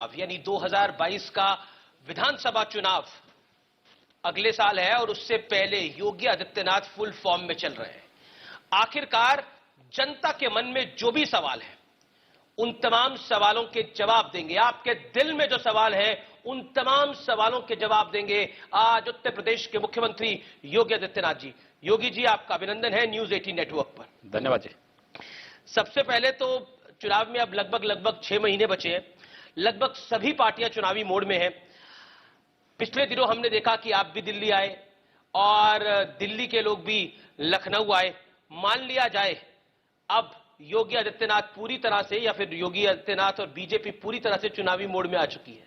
अब यानी 2022 का विधानसभा चुनाव अगले साल है और उससे पहले योगी आदित्यनाथ फुल फॉर्म में चल रहे हैं। आखिरकार जनता के मन में जो भी सवाल है उन तमाम सवालों के जवाब देंगे। आपके दिल में जो सवाल है उन तमाम सवालों के जवाब देंगे आज उत्तर प्रदेश के मुख्यमंत्री योगी आदित्यनाथ जी। योगी जी, आपका अभिनंदन है न्यूज 18 नेटवर्क पर। धन्यवाद जी। सबसे पहले तो चुनाव में अब लगभग 6 महीने बचे हैं। लगभग सभी पार्टियां चुनावी मोड में हैं। पिछले दिनों हमने देखा कि आप भी दिल्ली आए और दिल्ली के लोग भी लखनऊ आए। मान लिया जाए अब योगी आदित्यनाथ पूरी तरह से या फिर योगी आदित्यनाथ और बीजेपी पूरी तरह से चुनावी मोड में आ चुकी है।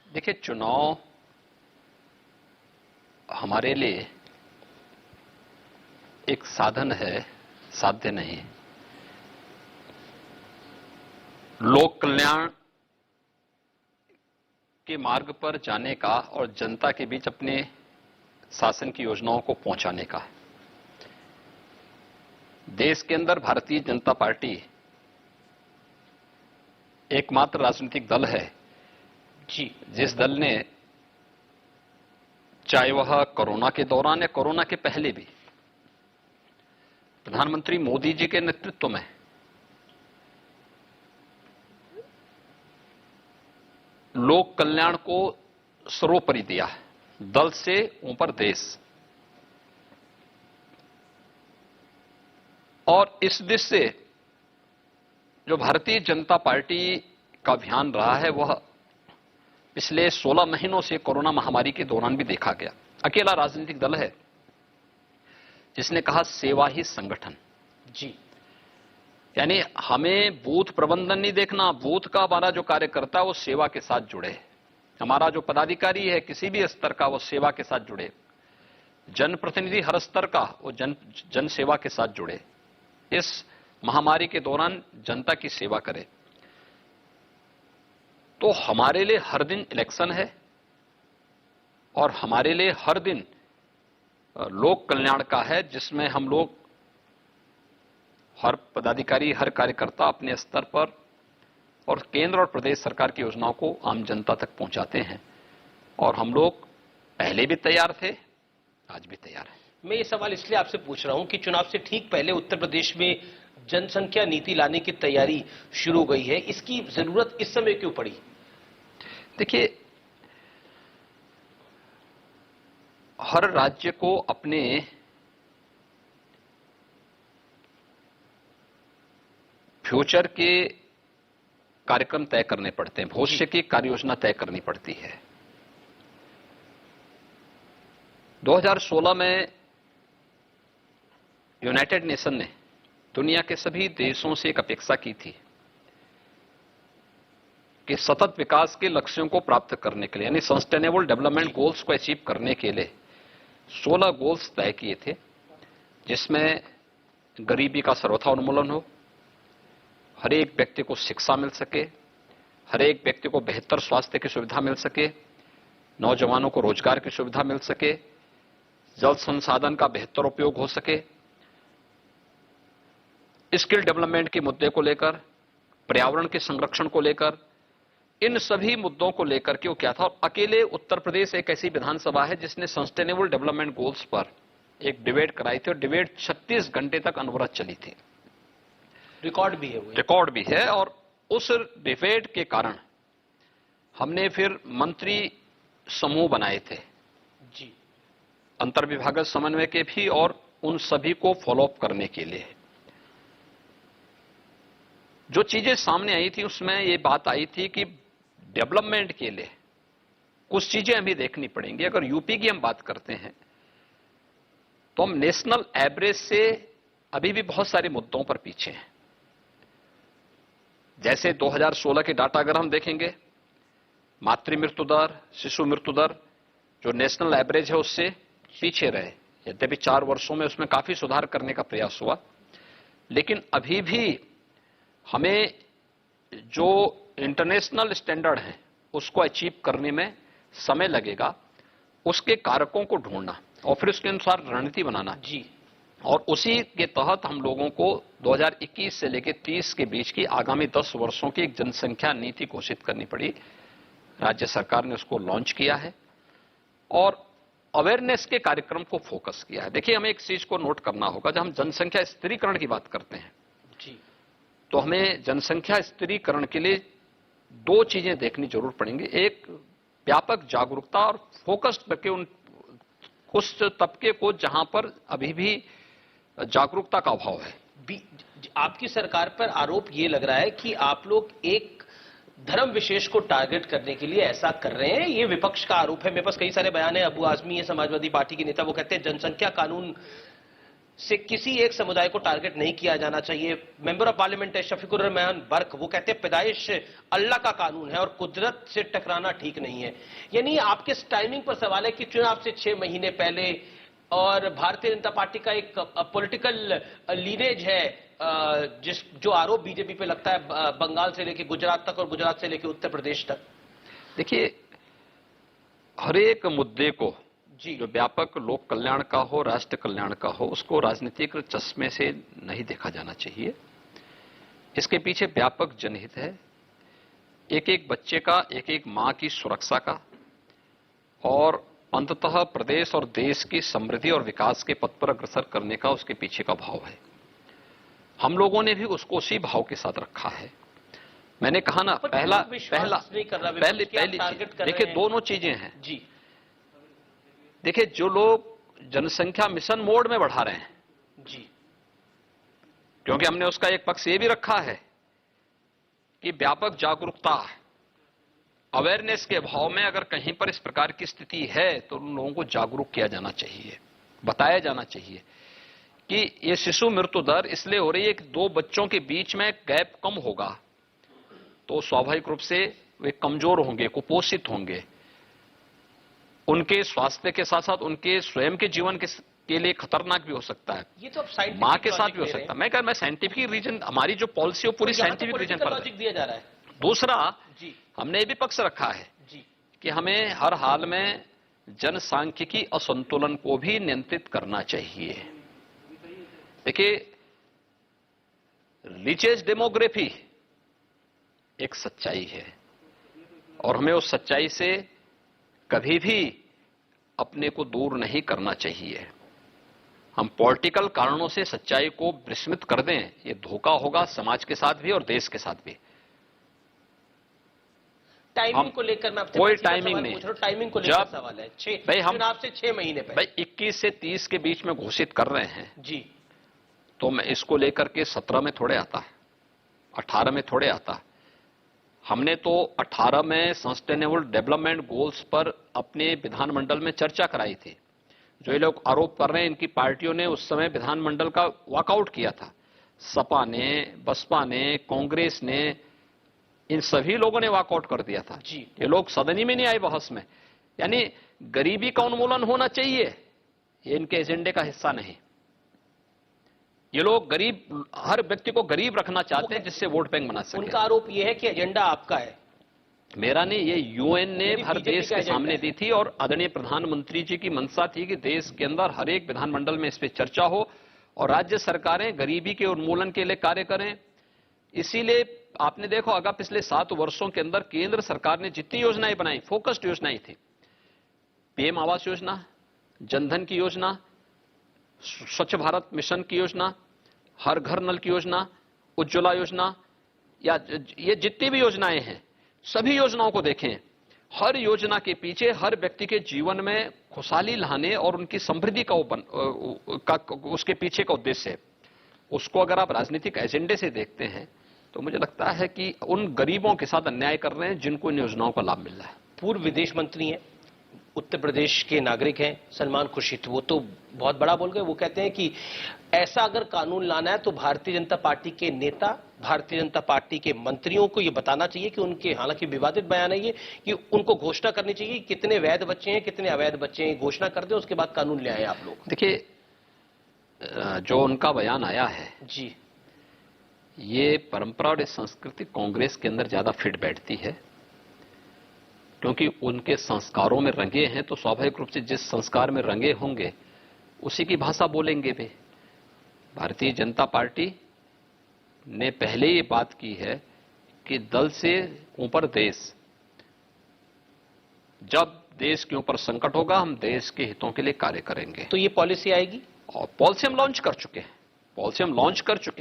देखिए, चुनाव हमारे लिए एक साधन है, साध्य नहीं। लोक कल्याण के मार्ग पर जाने का और जनता के बीच अपने शासन की योजनाओं को पहुंचाने का है। देश के अंदर भारतीय जनता पार्टी एकमात्र राजनीतिक दल है जी, जिस दल ने, चाहे वह कोरोना के दौरान या कोरोना के पहले भी, प्रधानमंत्री मोदी जी के नेतृत्व में लोक कल्याण को सर्वोपरि दिया है। दल से ऊपर देश। और इस दिश से जो भारतीय जनता पार्टी का अभियान रहा है वह पिछले 16 महीनों से कोरोना महामारी के दौरान भी देखा गया। अकेला राजनीतिक दल है जिसने कहा सेवा ही संगठन। जी, यानी हमें बूथ प्रबंधन नहीं देखना, बूथ का हमारा जो कार्यकर्ता वो सेवा के साथ जुड़े, हमारा जो पदाधिकारी है किसी भी स्तर का वो सेवा के साथ जुड़े, जनप्रतिनिधि हर स्तर का वो जन सेवा के साथ जुड़े, इस महामारी के दौरान जनता की सेवा करे। तो हमारे लिए हर दिन इलेक्शन है और हमारे लिए हर दिन लोक कल्याण का है, जिसमें हम लोग हर पदाधिकारी, हर कार्यकर्ता अपने स्तर पर और केंद्र और प्रदेश सरकार की योजनाओं को आम जनता तक पहुंचाते हैं। और हम लोग पहले भी तैयार थे, आज भी तैयार हैं। मैं ये सवाल इसलिए आपसे पूछ रहा हूं कि चुनाव से ठीक पहले उत्तर प्रदेश में जनसंख्या नीति लाने की तैयारी शुरू हो गई है। इसकी जरूरत इस समय क्यों पड़ी? देखिए, हर राज्य को अपने फ्यूचर के कार्यक्रम तय करने पड़ते हैं, भविष्य की कार्य योजना तय करनी पड़ती है। 2016 में यूनाइटेड नेशन ने दुनिया के सभी देशों से एक अपेक्षा की थी कि सतत विकास के लक्ष्यों को प्राप्त करने के लिए, यानी सस्टेनेबल डेवलपमेंट गोल्स को अचीव करने के लिए 16 गोल्स तय किए थे, जिसमें गरीबी का सर्वथा उन्मूलन हो, हर एक व्यक्ति को शिक्षा मिल सके, हर एक व्यक्ति को बेहतर स्वास्थ्य की सुविधा मिल सके, नौजवानों को रोजगार की सुविधा मिल सके, जल संसाधन का बेहतर उपयोग हो सके, स्किल डेवलपमेंट के मुद्दे को लेकर, पर्यावरण के संरक्षण को लेकर, इन सभी मुद्दों को लेकर के वो क्या था। और अकेले उत्तर प्रदेश एक ऐसी विधानसभा है जिसने सस्टेनेबल डेवलपमेंट गोल्स पर एक डिबेट कराई थी और डिबेट 36 घंटे तक अनवरत चली थी। रिकॉर्ड भी है वो। रिकॉर्ड भी है। और उस डिबेट के कारण हमने फिर मंत्री समूह बनाए थे जी, अंतर्विभागीय समन्वय के भी, और उन सभी को फॉलोअप करने के लिए जो चीजें सामने आई थी उसमें ये बात आई थी कि डेवलपमेंट के लिए कुछ चीजें हमें देखनी पड़ेंगी। अगर यूपी की हम बात करते हैं तो हम नेशनल एवरेज से अभी भी बहुत सारे मुद्दों पर पीछे हैं। जैसे 2016 के डाटा अगर हम देखेंगे, मातृ मृत्यु दर, शिशु मृत्यु दर जो नेशनल एवरेज है उससे पीछे रहे। यद्यपि 4 वर्षों में उसमें काफी सुधार करने का प्रयास हुआ, लेकिन अभी भी हमें जो इंटरनेशनल स्टैंडर्ड है उसको अचीव करने में समय लगेगा। उसके कारकों को ढूंढना और फिर उसके अनुसार रणनीति बनाना जी, और उसी के तहत हम लोगों को 2021 से लेकर 30 के बीच की आगामी 10 वर्षों की एक जनसंख्या नीति घोषित करनी पड़ी। राज्य सरकार ने उसको लॉन्च किया है और अवेयरनेस के कार्यक्रम को फोकस किया है। देखिए, हमें एक चीज को नोट करना होगा, जब हम जनसंख्या स्थिरीकरण की बात करते हैं जी, तो हमें जनसंख्या स्थिरीकरण के लिए दो चीजें देखनी जरूर पड़ेंगी। एक, व्यापक जागरूकता और फोकस्ड करके उन उस तबके को जहां पर अभी भी जागरूकता का अभाव है। आपकी सरकार पर आरोप ये लग रहा है कि आप लोग एक धर्म विशेष को टारगेट करने के लिए ऐसा कर रहे हैं। ये विपक्ष का आरोप है। मेरे पास कई सारे बयान है। अबू आजमी है, समाजवादी पार्टी के नेता, वो कहते हैं जनसंख्या कानून से किसी एक समुदाय को टारगेट नहीं किया जाना चाहिए। मेंबर ऑफ पार्लियामेंट है शफीकुर रहमान बर्क, वो कहते हैं पैदाइश अल्लाह का कानून है और कुदरत से टकराना ठीक नहीं है। यानी आपके टाइमिंग पर सवाल है कि चुनाव से 6 महीने पहले और भारतीय जनता पार्टी का एक पॉलिटिकल लीनेज है, जो आरोप बीजेपी पे लगता है बंगाल से लेकर गुजरात तक और गुजरात से लेकर उत्तर प्रदेश तक। देखिए, हर एक मुद्दे को जी, जो व्यापक लोक कल्याण का हो, राष्ट्र कल्याण का हो, उसको राजनीतिक चश्मे से नहीं देखा जाना चाहिए। इसके पीछे व्यापक जनहित है, एक एक बच्चे का, एक एक मां की सुरक्षा का और अंततः प्रदेश और देश की समृद्धि और विकास के पथ पर अग्रसर करने का उसके पीछे का भाव है। हम लोगों ने भी उसको उसी भाव के साथ रखा है। मैंने कहा ना, पहली देखिए, दोनों चीजें हैं जी। देखिए, जो लोग जनसंख्या मिशन मोड में बढ़ा रहे हैं जी, क्योंकि हमने उसका एक पक्ष ये भी रखा है कि व्यापक जागरूकता, अवेयरनेस के भाव में अगर कहीं पर इस प्रकार की स्थिति है तो उन लोगों को जागरूक किया जाना चाहिए, बताया जाना चाहिए कि ये शिशु मृत्यु दर इसलिए हो रही है कि 2 बच्चों के बीच में गैप कम होगा तो स्वाभाविक रूप से वे कमजोर होंगे, कुपोषित होंगे, उनके स्वास्थ्य के साथ साथ उनके स्वयं के जीवन के लिए खतरनाक भी हो सकता है। ये तो अब मां के साथ भी हो सकता है। मैं साइंटिफिक रीजन, हमारी जो पॉलिसी है पूरी साइंटिफिक रीजन पर लॉजिक दिया जा रहा है। दूसरा, जी, हमने ये भी पक्ष रखा है जी, कि हमें हर हाल में जनसांख्यिकी असंतुलन को भी नियंत्रित करना चाहिए। देखिए, रिचेज डेमोग्राफी एक सच्चाई है और हमें उस सच्चाई से कभी भी अपने को दूर नहीं करना चाहिए। हम पॉलिटिकल कारणों से सच्चाई को विस्मृत कर दें, ये धोखा होगा समाज के साथ भी और देश के साथ भी। टाइमिंग को लेकर मैं आपसे कोई टाइमिंग नहीं, टाइमिंग को लेकर सवाल है। भाई हम चुनाव से 6 महीने पहले, भाई 21 से 30 के बीच में घोषित कर रहे हैं जी, तो मैं इसको लेकर के 17 में थोड़े आता है, 18 में थोड़े आता है। हमने तो 18 में सस्टेनेबल डेवलपमेंट गोल्स पर अपने विधानमंडल में चर्चा कराई थी। जो ये लोग आरोप कर रहे हैं, इनकी पार्टियों ने उस समय विधानमंडल का वॉकआउट किया था। सपा ने, बसपा ने, कांग्रेस ने, इन सभी लोगों ने वॉकआउट कर दिया था। जी, ये लोग सदन ही में नहीं आए बहस में। यानी गरीबी का उन्मूलन होना चाहिए, ये इनके एजेंडे का हिस्सा नहीं। ये लोग गरीब, हर व्यक्ति को गरीब रखना चाहते हैं जिससे वोट बैंक बना सके। उनका आरोप यह है कि एजेंडा आपका है, मेरा नहीं, ये यूएन ने हर देश के सामने दी थी और आदरणीय प्रधानमंत्री जी की मंशा थी कि देश के अंदर हर एक विधानमंडल में इस पर चर्चा हो और राज्य सरकारें गरीबी के उन्मूलन के लिए कार्य करें। इसीलिए आपने देखो, अगर पिछले 7 वर्षों के अंदर केंद्र सरकार ने जितनी योजनाएं बनाई, फोकस्ड योजनाएं थी, पीएम आवास योजना, जनधन की योजना, स्वच्छ भारत मिशन की योजना, हर घर नल की योजना, उज्ज्वला योजना, या ये जितनी भी योजनाएं हैं, सभी योजनाओं को देखें। हर योजना के पीछे हर व्यक्ति के जीवन में खुशहाली लाने और उनकी समृद्धि का उसके पीछे का उद्देश्य है। उसको अगर आप राजनीतिक एजेंडे से देखते हैं तो मुझे लगता है कि उन गरीबों के साथ अन्याय कर रहे हैं जिनको इन योजनाओं का लाभ मिल रहा है। पूर्व विदेश मंत्री हैं, उत्तर प्रदेश के नागरिक हैं, सलमान खुर्शीद, वो तो बहुत बड़ा बोल गए। वो कहते हैं कि ऐसा अगर कानून लाना है तो भारतीय जनता पार्टी के नेता, भारतीय जनता पार्टी के मंत्रियों को ये बताना चाहिए कि उनके, हालांकि विवादित बयान है ये, कि उनको घोषणा करनी चाहिए कि कितने वैध बच्चे हैं, कितने अवैध बच्चे हैं, घोषणा कर दें, उसके बाद कानून ले आए आप लोग। देखिए, जो उनका बयान आया है जी, ये परंपरा और संस्कृति कांग्रेस के अंदर ज्यादा फिट बैठती है, क्योंकि उनके संस्कारों में रंगे हैं तो स्वाभाविक रूप से जिस संस्कार में रंगे होंगे उसी की भाषा बोलेंगे भी। भारतीय जनता पार्टी ने पहले ये बात की है कि दल से ऊपर देश, जब देश के ऊपर संकट होगा हम देश के हितों के लिए कार्य करेंगे। तो ये पॉलिसी आएगी और पॉलिसी हम लॉन्च कर चुके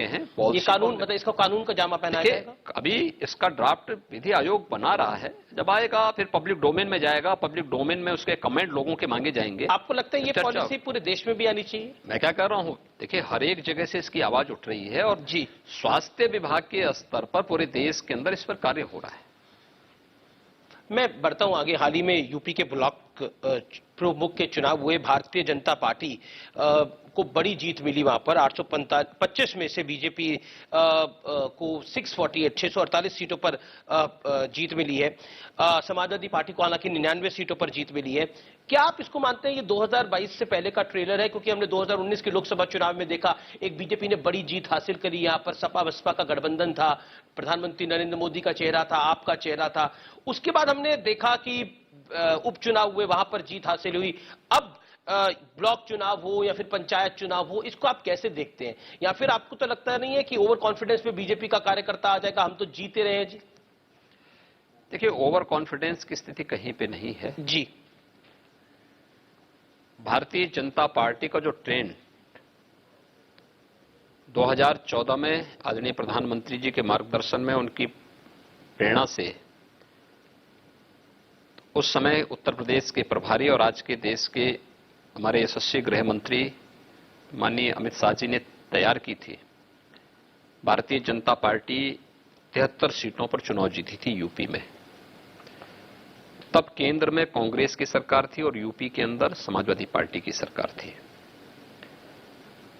हैं, ये पॉलिसी कानून, मतलब इसको कानून का जामा पहनाया देखिए, जाएगा। अभी इसका ड्राफ्ट विधि आयोग बना रहा है, जब आएगा फिर पब्लिक डोमेन में जाएगा, पब्लिक डोमेन में उसके कमेंट लोगों के मांगे जाएंगे। आपको लगता है ये चर्चा पॉलिसी पूरे देश में भी आनी चाहिए? मैं क्या कह रहा हूं, देखिए हर एक जगह से इसकी आवाज उठ रही है और जी, स्वास्थ्य विभाग के स्तर पर पूरे देश के अंदर इस पर कार्य हो रहा है। मैं बढ़ता हूं आगे। हाल ही में यूपी के ब्लॉक प्रमुख के चुनाव हुए। भारतीय जनता पार्टी को बड़ी जीत मिली वहां पर। 825 में से बीजेपी को 648 सीटों पर जीत मिली है। समाजवादी पार्टी को हालांकि 99 सीटों पर जीत मिली है। क्या आप इसको मानते हैं ये 2022 से पहले का ट्रेलर है? क्योंकि हमने 2019 के लोकसभा चुनाव में देखा, एक बीजेपी ने बड़ी जीत हासिल करी, यहां पर सपा बसपा का गठबंधन था, प्रधानमंत्री नरेंद्र मोदी का चेहरा था, आपका चेहरा था। उसके बाद हमने देखा कि उपचुनाव हुए, वहां पर जीत हासिल हुई। अब ब्लॉक चुनाव हो या फिर पंचायत चुनाव हो, इसको आप कैसे देखते हैं? या फिर आपको तो लगता नहीं है कि ओवर कॉन्फिडेंस पे बीजेपी का कार्यकर्ता आ जाएगा, हम तो जीते रहे हैं जी? देखिए, ओवर कॉन्फिडेंस की स्थिति कहीं पे नहीं है जी। भारतीय जनता पार्टी का जो ट्रेंड 2014 में आदरणीय प्रधानमंत्री जी के मार्गदर्शन में, उनकी प्रेरणा से, उस समय उत्तर प्रदेश के प्रभारी और आज के देश के हमारे यशस्वी गृह मंत्री माननीय अमित शाह जी ने तैयार की थी। भारतीय जनता पार्टी 73 सीटों पर चुनाव जीती थी यूपी में। तब केंद्र में कांग्रेस की सरकार थी और यूपी के अंदर समाजवादी पार्टी की सरकार थी।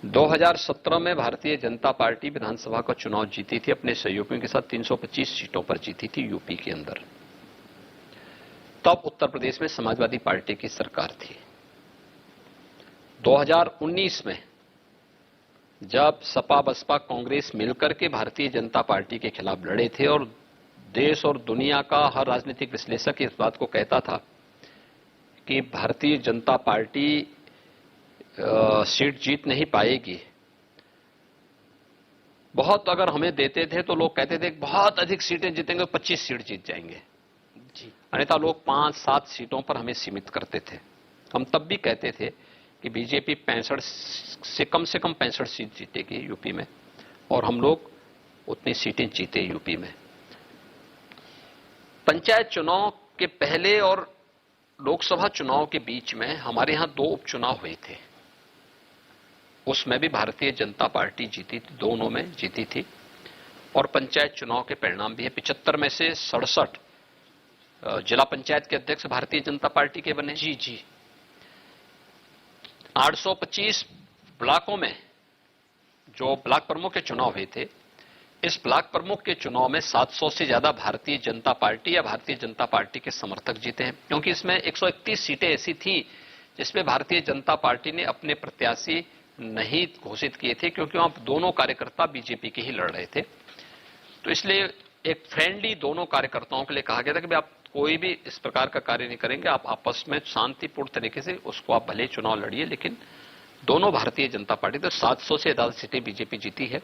2017 में भारतीय जनता पार्टी विधानसभा का चुनाव जीती थी, अपने सहयोगियों के साथ 325 सीटों पर जीती थी यूपी के अंदर। तब उत्तर प्रदेश में समाजवादी पार्टी की सरकार थी। 2019 में जब सपा बसपा कांग्रेस मिलकर के भारतीय जनता पार्टी के खिलाफ लड़े थे और देश और दुनिया का हर राजनीतिक विश्लेषक इस बात को कहता था कि भारतीय जनता पार्टी सीट जीत नहीं पाएगी, बहुत अगर हमें देते थे तो लोग कहते थे बहुत अधिक सीटें जीतेंगे, 25 सीट जीत जाएंगे जी, अन्यथा लोग 5-7 सीटों पर हमें सीमित करते थे। हम तब भी कहते थे कि बीजेपी 65 से कम 65 सीट जीतेगी यूपी में, और हम लोग उतनी सीटें जीते यूपी में। पंचायत चुनाव के पहले और लोकसभा चुनाव के बीच में हमारे यहां 2 उपचुनाव हुए थे, उसमें भी भारतीय जनता पार्टी जीती थी, दोनों में जीती थी। और पंचायत चुनाव के परिणाम भी है। 75 में से 67 जिला पंचायत के अध्यक्ष भारतीय जनता पार्टी के बने। जी जी। 825 ब्लॉकों में जो ब्लॉक प्रमुख के चुनाव हुए थे, इस ब्लॉक प्रमुख के चुनाव में 700 से ज्यादा भारतीय जनता पार्टी या भारतीय जनता पार्टी के समर्थक जीते हैं, क्योंकि इसमें 131 सीटें ऐसी थीं जिसमें भारतीय जनता पार्टी ने अपने प्रत्याशी नहीं घोषित किए थे, क्योंकि वहां दोनों कार्यकर्ता बीजेपी के ही लड़ रहे थे। तो इसलिए एक फ्रेंडली दोनों कार्यकर्ताओं के लिए कहा गया था कि भाई आप कोई भी इस प्रकार का कार्य नहीं करेंगे, आप आपस में शांतिपूर्ण तरीके से उसको आप भले चुनाव लड़िए, लेकिन दोनों भारतीय जनता पार्टी, तो 700 से ज्यादा सीटें बीजेपी जीती है।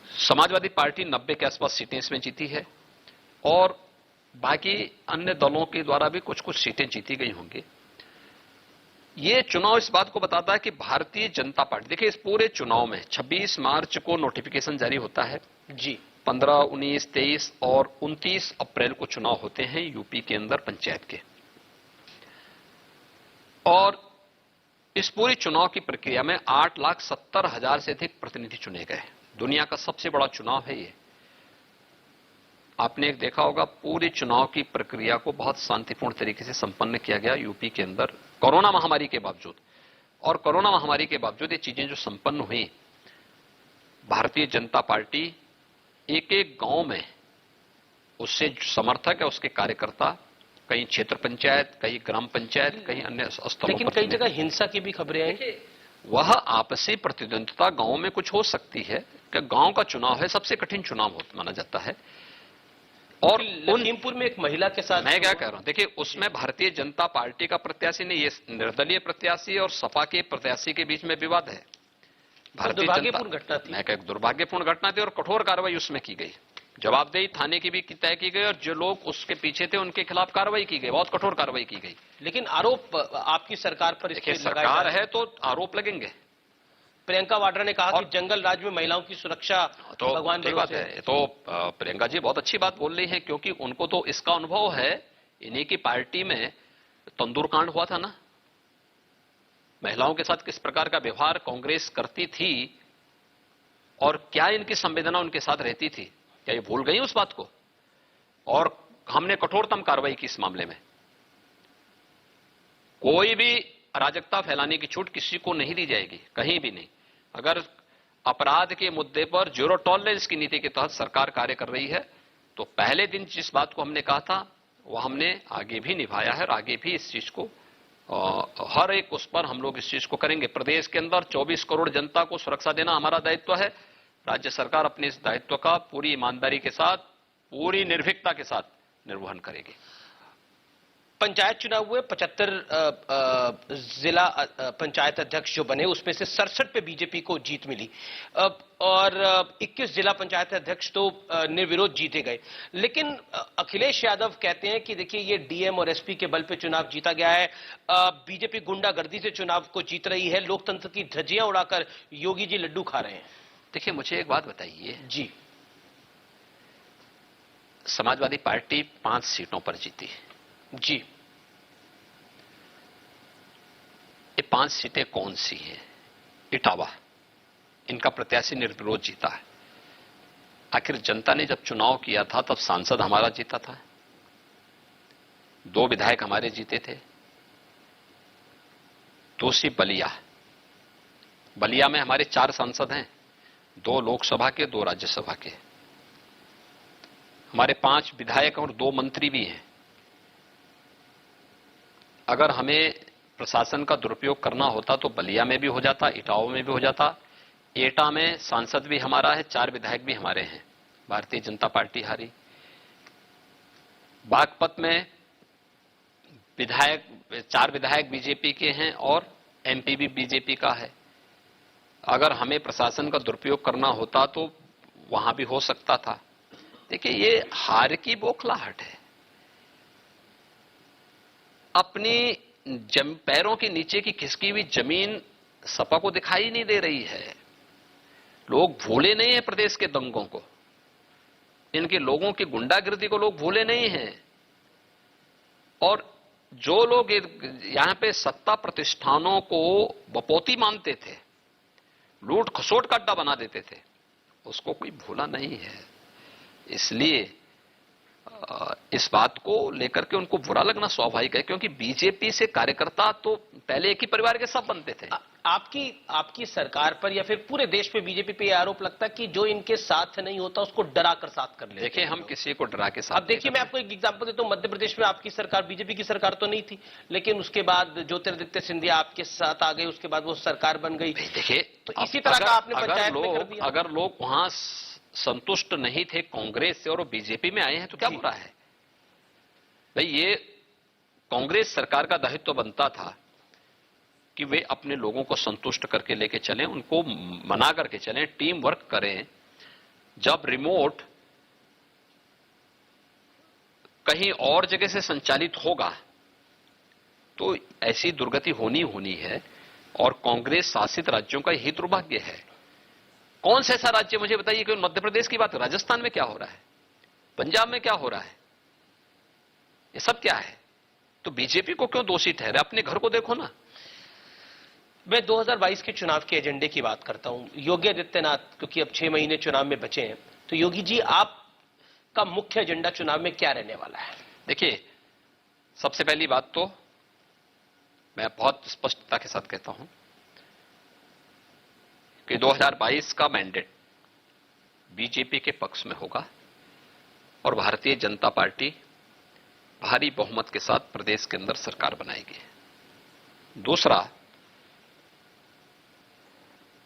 समाजवादी पार्टी 90 के आसपास सीटें इसमें जीती है, और बाकी अन्य दलों के द्वारा भी कुछ कुछ सीटें जीती गई होंगी। ये चुनाव इस बात को बताता है कि भारतीय जनता पार्टी, देखिए इस पूरे चुनाव में 26 मार्च को नोटिफिकेशन जारी होता है जी, 15, 19, 23 और 29 अप्रैल को चुनाव होते हैं यूपी के अंदर पंचायत के। और इस पूरी चुनाव की प्रक्रिया में 8,70,000 से अधिक प्रतिनिधि चुने गए। दुनिया का सबसे बड़ा चुनाव है ये। आपने देखा होगा पूरी चुनाव की प्रक्रिया को बहुत शांतिपूर्ण तरीके से संपन्न किया गया यूपी के अंदर, कोरोना महामारी के बावजूद। और कोरोना महामारी के बावजूद ये चीजें जो संपन्न हुई, भारतीय जनता पार्टी एक एक गांव में उससे समर्थक है, उसके कार्यकर्ता, कहीं क्षेत्र पंचायत, कहीं ग्राम पंचायत, कहीं अन्य स्थलों, लेकिन कई जगह हिंसा की भी खबरें आई। वह आपसी प्रतिद्वंद्विता गांव में कुछ हो सकती है कि गांव का चुनाव है, सबसे कठिन चुनाव माना जाता है। और लखीमपुर में एक महिला के साथ, मैं क्या कह रहा हूं, देखिए उसमें भारतीय जनता पार्टी का प्रत्याशी ने, ये निर्दलीय प्रत्याशी और सपा के प्रत्याशी के बीच में विवाद है। भारतीय दुर्भाग्यपूर्ण घटना थी। मैं कह दुर्भाग्यपूर्ण घटना थी और कठोर कार्रवाई उसमें की गई। जवाबदेही थाने की भी तय की गई और जो लोग उसके पीछे थे उनके खिलाफ कार्रवाई की गई, बहुत कठोर कार्रवाई की गई। लेकिन आरोप आपकी सरकार पर देखिए, इसके लगाए जा सरकार रहे हैं। है तो आरोप लगेंगे। प्रियंका वाड्रा ने कहा कि जंगल राज में महिलाओं की सुरक्षा तो भगवान ठीक बात भरोसे है। ये तो प्रियंका जी बहुत अच्छी बात बोल रही है, क्योंकि उनको तो इसका अनुभव है। इन्हीं की पार्टी में तंदूर कांड हुआ था ना, महिलाओं के साथ किस प्रकार का व्यवहार कांग्रेस करती थी और क्या इनकी संवेदना उनके साथ रहती थी, क्या ये भूल गई उस बात को? और हमने कठोरतम कार्रवाई की इस मामले में। कोई भी अराजकता फैलाने की छूट किसी को नहीं दी जाएगी, कहीं भी नहीं। अगर अपराध के मुद्दे पर जीरो टॉलरेंस की नीति के तहत सरकार कार्य कर रही है, तो पहले दिन जिस बात को हमने कहा था वो हमने आगे भी निभाया है और आगे भी इस चीज को हर एक उस पर हम लोग इस चीज को करेंगे। प्रदेश के अंदर 24 करोड़ जनता को सुरक्षा देना हमारा दायित्व है। राज्य सरकार अपने इस दायित्व का पूरी ईमानदारी के साथ, पूरी निर्भीकता के साथ निर्वहन करेगी। पंचायत चुनाव हुए, 75 जिला पंचायत अध्यक्ष जो बने उसमें से 67 पे बीजेपी को जीत मिली और 21 जिला पंचायत अध्यक्ष तो निर्विरोध जीते गए। लेकिन अखिलेश यादव कहते हैं कि देखिए ये डीएम और एसपी के बल पे चुनाव जीता गया है, बीजेपी गुंडागर्दी से चुनाव को जीत रही है, लोकतंत्र की धज्जियां उड़ाकर योगी जी लड्डू खा रहे हैं। देखिए, मुझे एक बात बताइए जी, समाजवादी पार्टी 5 सीटों पर जीती है जी, ये 5 सीटें कौन सी हैं? इटावा, इनका प्रत्याशी निर्विरोध जीता है। आखिर जनता ने जब चुनाव किया था तब सांसद हमारा जीता था, 2 विधायक हमारे जीते थे। दूसरी बलिया, बलिया में हमारे 4 सांसद हैं, 2 लोकसभा के, 2 राज्यसभा के। हमारे 5 विधायक और 2 मंत्री भी हैं। अगर हमें प्रशासन का दुरुपयोग करना होता तो बलिया में भी हो जाता, इटावा में भी हो जाता। एटा में सांसद भी हमारा है, 4 विधायक भी हमारे हैं, भारतीय जनता पार्टी हारी। बागपत में 4 विधायक बीजेपी के हैं और एमपी भी बीजेपी का है। अगर हमें प्रशासन का दुरुपयोग करना होता तो वहां भी हो सकता था। देखिए, ये हार की बौखलाहट है, अपनी पैरों के नीचे की खिसकी हुई जमीन सपा को दिखाई नहीं दे रही है। लोग भूले नहीं हैं प्रदेश के दंगों को, इनके लोगों की गुंडागिर्दी को लोग भूले नहीं हैं। और जो लोग यहां पे सत्ता प्रतिष्ठानों को बपोती मानते थे, लूट खसोट का अड्डा बना देते थे, उसको कोई भूला नहीं है। इसलिए इस बात को लेकर के उनको बुरा लगना स्वाभाविक है, क्योंकि बीजेपी से कार्यकर्ता तो पहले एक ही परिवार के सब बनते थे। आपकी सरकार पर या फिर पूरे देश पे बीजेपी पे यह आरोप लगता है कि जो इनके साथ नहीं होता उसको डरा कर साथ कर लेते। देखिए, हम किसी को डरा के साथ, अब देखिए, मैं आपको एक एग्जांपल देता हूं। मध्य प्रदेश में आपकी सरकार, बीजेपी की सरकार तो नहीं थी, लेकिन उसके बाद ज्योतिरादित्य सिंधिया आपके साथ आ गए, उसके बाद वो सरकार बन गई। देखिए, तो इसी तरह का आपने पंचायत में कर दिया। अगर लोग वहां संतुष्ट नहीं थे कांग्रेस से और वो बीजेपी में आए हैं तो क्या बुरा है भाई? ये कांग्रेस सरकार का दायित्व बनता था कि वे अपने लोगों को संतुष्ट करके लेके चलें, उनको मना करके चलें, टीम वर्क करें। जब रिमोट कहीं और जगह से संचालित होगा तो ऐसी दुर्गति होनी है, और कांग्रेस शासित राज्यों का यही दुर्भाग्य है। कौन सा ऐसा राज्य मुझे बताइए कि मध्य प्रदेश की बात, राजस्थान में क्या हो रहा है, पंजाब में क्या हो रहा है, ये सब क्या है? तो बीजेपी को क्यों दोषी ठहरे? अपने घर को देखो ना। मैं 2022 के चुनाव के एजेंडे की बात करता हूं। योगी आदित्यनाथ, क्योंकि अब 6 महीने चुनाव में बचे हैं, तो योगी जी आपका मुख्य एजेंडा चुनाव में क्या रहने वाला है? देखिए, सबसे पहली बात तो मैं बहुत स्पष्टता के साथ कहता हूं कि 2022 का मैंडेट बीजेपी के पक्ष में होगा और भारतीय जनता पार्टी भारी बहुमत के साथ प्रदेश के अंदर सरकार बनाएगी। दूसरा,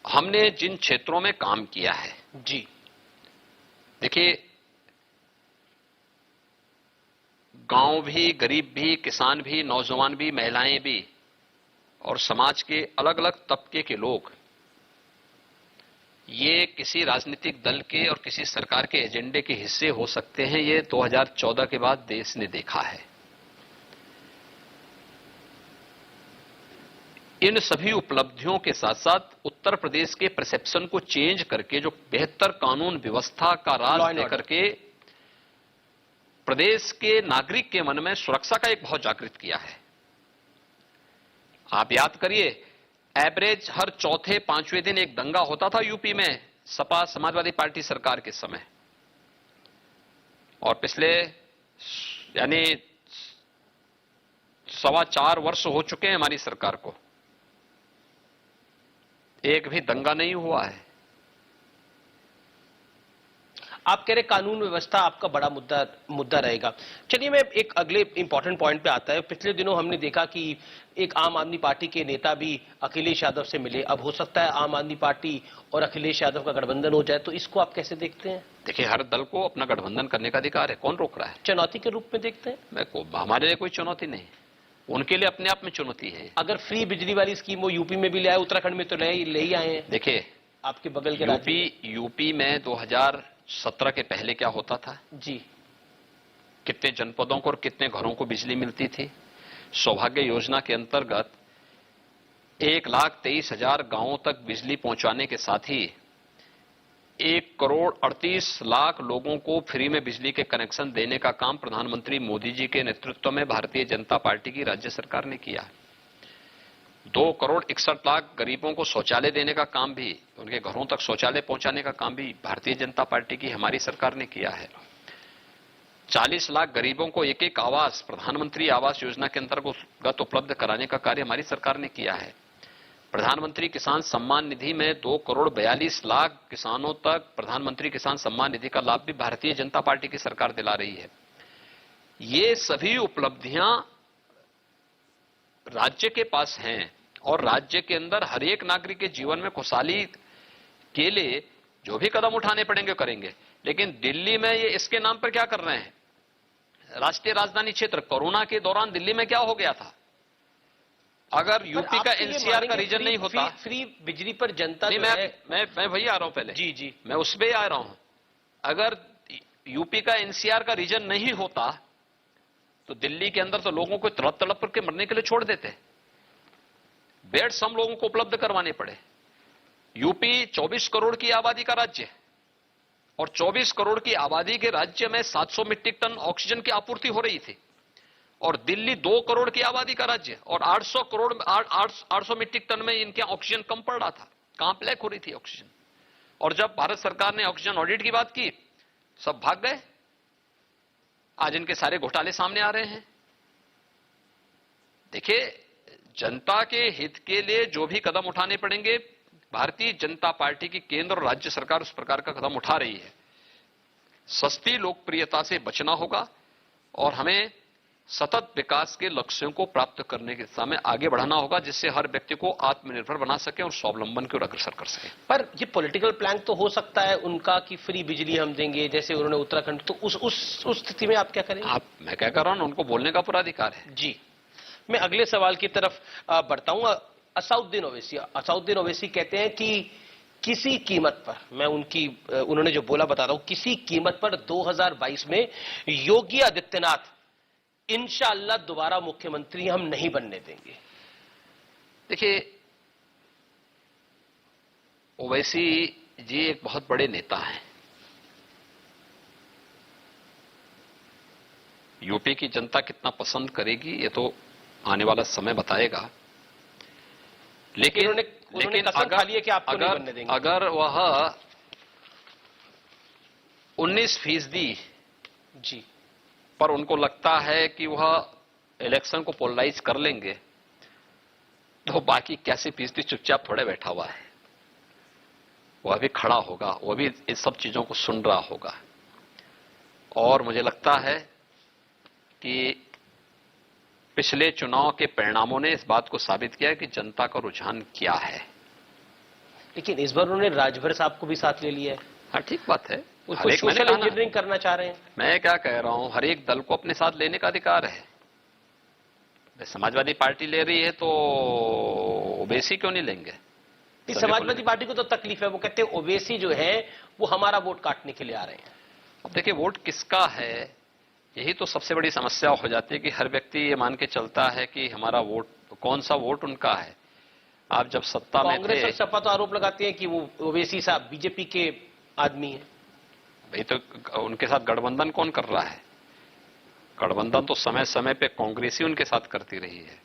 हमने जिन क्षेत्रों में काम किया है, जी, देखिए, गांव भी, गरीब भी, किसान भी, नौजवान भी, महिलाएं भी और समाज के अलग अलग तबके के लोग ये किसी राजनीतिक दल के और किसी सरकार के एजेंडे के हिस्से हो सकते हैं, ये 2014 के बाद देश ने देखा है। इन सभी उपलब्धियों के साथ साथ उत्तर प्रदेश के परसेप्शन को चेंज करके, जो बेहतर कानून व्यवस्था का राज लेकर के प्रदेश के नागरिक के मन में सुरक्षा का एक बहुत जागृत किया है। आप याद करिए, एवरेज हर चौथे पांचवें दिन एक दंगा होता था यूपी में सपा समाजवादी पार्टी सरकार के समय, और पिछले यानी 4.25 वर्ष हो चुके हैं हमारी सरकार को, एक भी दंगा नहीं हुआ है। आप कह रहे कानून व्यवस्था आपका बड़ा मुद्दा रहेगा। चलिए, मैं एक अगले इंपॉर्टेंट पॉइंट पे आता है। पिछले दिनों हमने देखा कि एक आम आदमी पार्टी के नेता भी अखिलेश यादव से मिले। अब हो सकता है आम आदमी पार्टी और अखिलेश यादव का गठबंधन हो जाए, तो इसको आप कैसे देखते हैं? देखिए, हर दल को अपना गठबंधन करने का अधिकार है, कौन रोक रहा है? चुनौती के रूप में देखते हैं? हमारे लिए कोई चुनौती नहीं, उनके लिए अपने आप में चुनौती है। अगर फ्री बिजली वाली स्कीम वो यूपी में भी ले आए, उत्तराखंड में तो ले ही आए हैं। देखिए, आपके बगल के यूपी में 2017 के पहले क्या होता था जी, कितने जनपदों को और कितने घरों को बिजली मिलती थी? सौभाग्य योजना के अंतर्गत 1,23,000 गांवों तक बिजली पहुंचाने के साथ ही 1,38,00,000 लोगों को फ्री में बिजली के कनेक्शन देने का काम प्रधानमंत्री मोदी जी के नेतृत्व में भारतीय जनता पार्टी की राज्य सरकार ने किया है। 2,61,00,000 गरीबों को शौचालय देने का काम भी, उनके घरों तक शौचालय पहुंचाने का काम भी भारतीय जनता पार्टी की हमारी सरकार ने किया है। 40 लाख गरीबों को एक एक आवास प्रधानमंत्री आवास योजना के अंतर्गत उपलब्ध कराने का कार्य हमारी सरकार ने किया है। प्रधानमंत्री किसान सम्मान निधि में 2,42,00,000 किसानों तक प्रधानमंत्री किसान सम्मान निधि का लाभ भी भारतीय जनता पार्टी की सरकार दिला रही है। ये सभी उपलब्धियां राज्य के पास हैं, और राज्य के अंदर हर एक नागरिक के जीवन में खुशहाली के लिए जो भी कदम उठाने पड़ेंगे करेंगे। लेकिन दिल्ली में ये इसके नाम पर क्या कर रहे हैं? राष्ट्रीय राजधानी क्षेत्र, कोरोना के दौरान दिल्ली में क्या हो गया था? अगर यूपी का एनसीआर का रीजन नहीं होता, फ्री बिजली पर जनता नहीं, मैं वही आ रहा हूं पहले। जी, मैं उस पे आ रहा हूं। अगर यूपी का एनसीआर का रीजन नहीं होता तो दिल्ली के अंदर तो लोगों को तड़प तड़प करके मरने के लिए छोड़ देते। बेड्स हम लोगों को उपलब्ध करवाने पड़े। यूपी 24 करोड़ की आबादी का राज्य है, और 24 करोड़ की आबादी के राज्य में 700 मीट्रिक टन ऑक्सीजन की आपूर्ति हो रही थी, और दिल्ली 2 करोड़ की आबादी का राज्य और 800 मीट्रिक टन में इनके ऑक्सीजन कम पड़ रहा था, कहां ब्लैक हो रही थी ऑक्सीजन। और जब भारत सरकार ने ऑक्सीजन ऑडिट की बात की, सब भाग गए। आज इनके सारे घोटाले सामने आ रहे हैं। देखिए, जनता के हित के लिए जो भी कदम उठाने पड़ेंगे, भारतीय जनता पार्टी की केंद्र और राज्य सरकार उस प्रकार का कदम उठा रही है। सस्ती लोकप्रियता से बचना होगा, और हमें सतत विकास के लक्ष्यों को प्राप्त करने के दिशा में आगे बढ़ाना होगा, जिससे हर व्यक्ति को आत्मनिर्भर बना सके और स्वावलंबन की ओर अग्रसर कर सके। पर ये पॉलिटिकल प्लान तो हो सकता है उनका कि फ्री बिजली हम देंगे, जैसे उन्होंने उत्तराखंड, तो उस स्थिति में आप क्या करेंगे? मैं क्या कर रहा हूं, उनको बोलने का पूरा अधिकार है। जी, मैं अगले सवाल की तरफ बढ़ता हूं। असाउद्दीन ओवैसी कहते हैं कि किसी कीमत पर, मैं उन्होंने जो बोला बता रहा हूं, किसी कीमत पर 2022 में योगी आदित्यनाथ इंशाअल्लाह दोबारा मुख्यमंत्री हम नहीं बनने देंगे। देखिए, ओवैसी जी एक बहुत बड़े नेता हैं। यूपी की जनता कितना पसंद करेगी ये तो आने वाला समय बताएगा। लेकिन उन्होंने कसम खा ली है कि आपको नहीं बनने देंगे। अगर वह 19% जी पर उनको लगता है कि वह इलेक्शन को पोलराइज कर लेंगे, तो बाकी 81% चुपचाप थोड़े बैठा हुआ है। वह भी खड़ा होगा, वह भी इस सब चीजों को सुन रहा होगा, और मुझे लगता है कि पिछले चुनाव के परिणामों ने इस बात को साबित किया है कि जनता का रुझान क्या है। लेकिन इस बार उन्होंने राजभर साहब को भी साथ ले लिया है। हाँ, ठीक बात है। उसको सोशल इंजीनियरिंग करना चाह रहे हैं। मैं क्या कह रहा हूं, हर एक दल को अपने साथ लेने का अधिकार है। समाजवादी पार्टी ले रही है तो ओवैसी क्यों नहीं लेंगे? इस समाजवादी पार्टी को तो तकलीफ है, वो कहते हैं ओवैसी जो है वो हमारा वोट काटने के लिए आ रहे हैं। अब देखिए वोट किसका है, यही तो सबसे बड़ी समस्या हो जाती है कि हर व्यक्ति ये मान के चलता है कि हमारा वोट, कौन सा वोट उनका है। आप जब सत्ता में थे, कांग्रेस और सपा तो आरोप लगाती है कि वो ओवैसी साहब बीजेपी के आदमी है। भाई तो उनके साथ गठबंधन कौन कर रहा है? गठबंधन तो समय समय पे कांग्रेस ही उनके साथ करती रही है,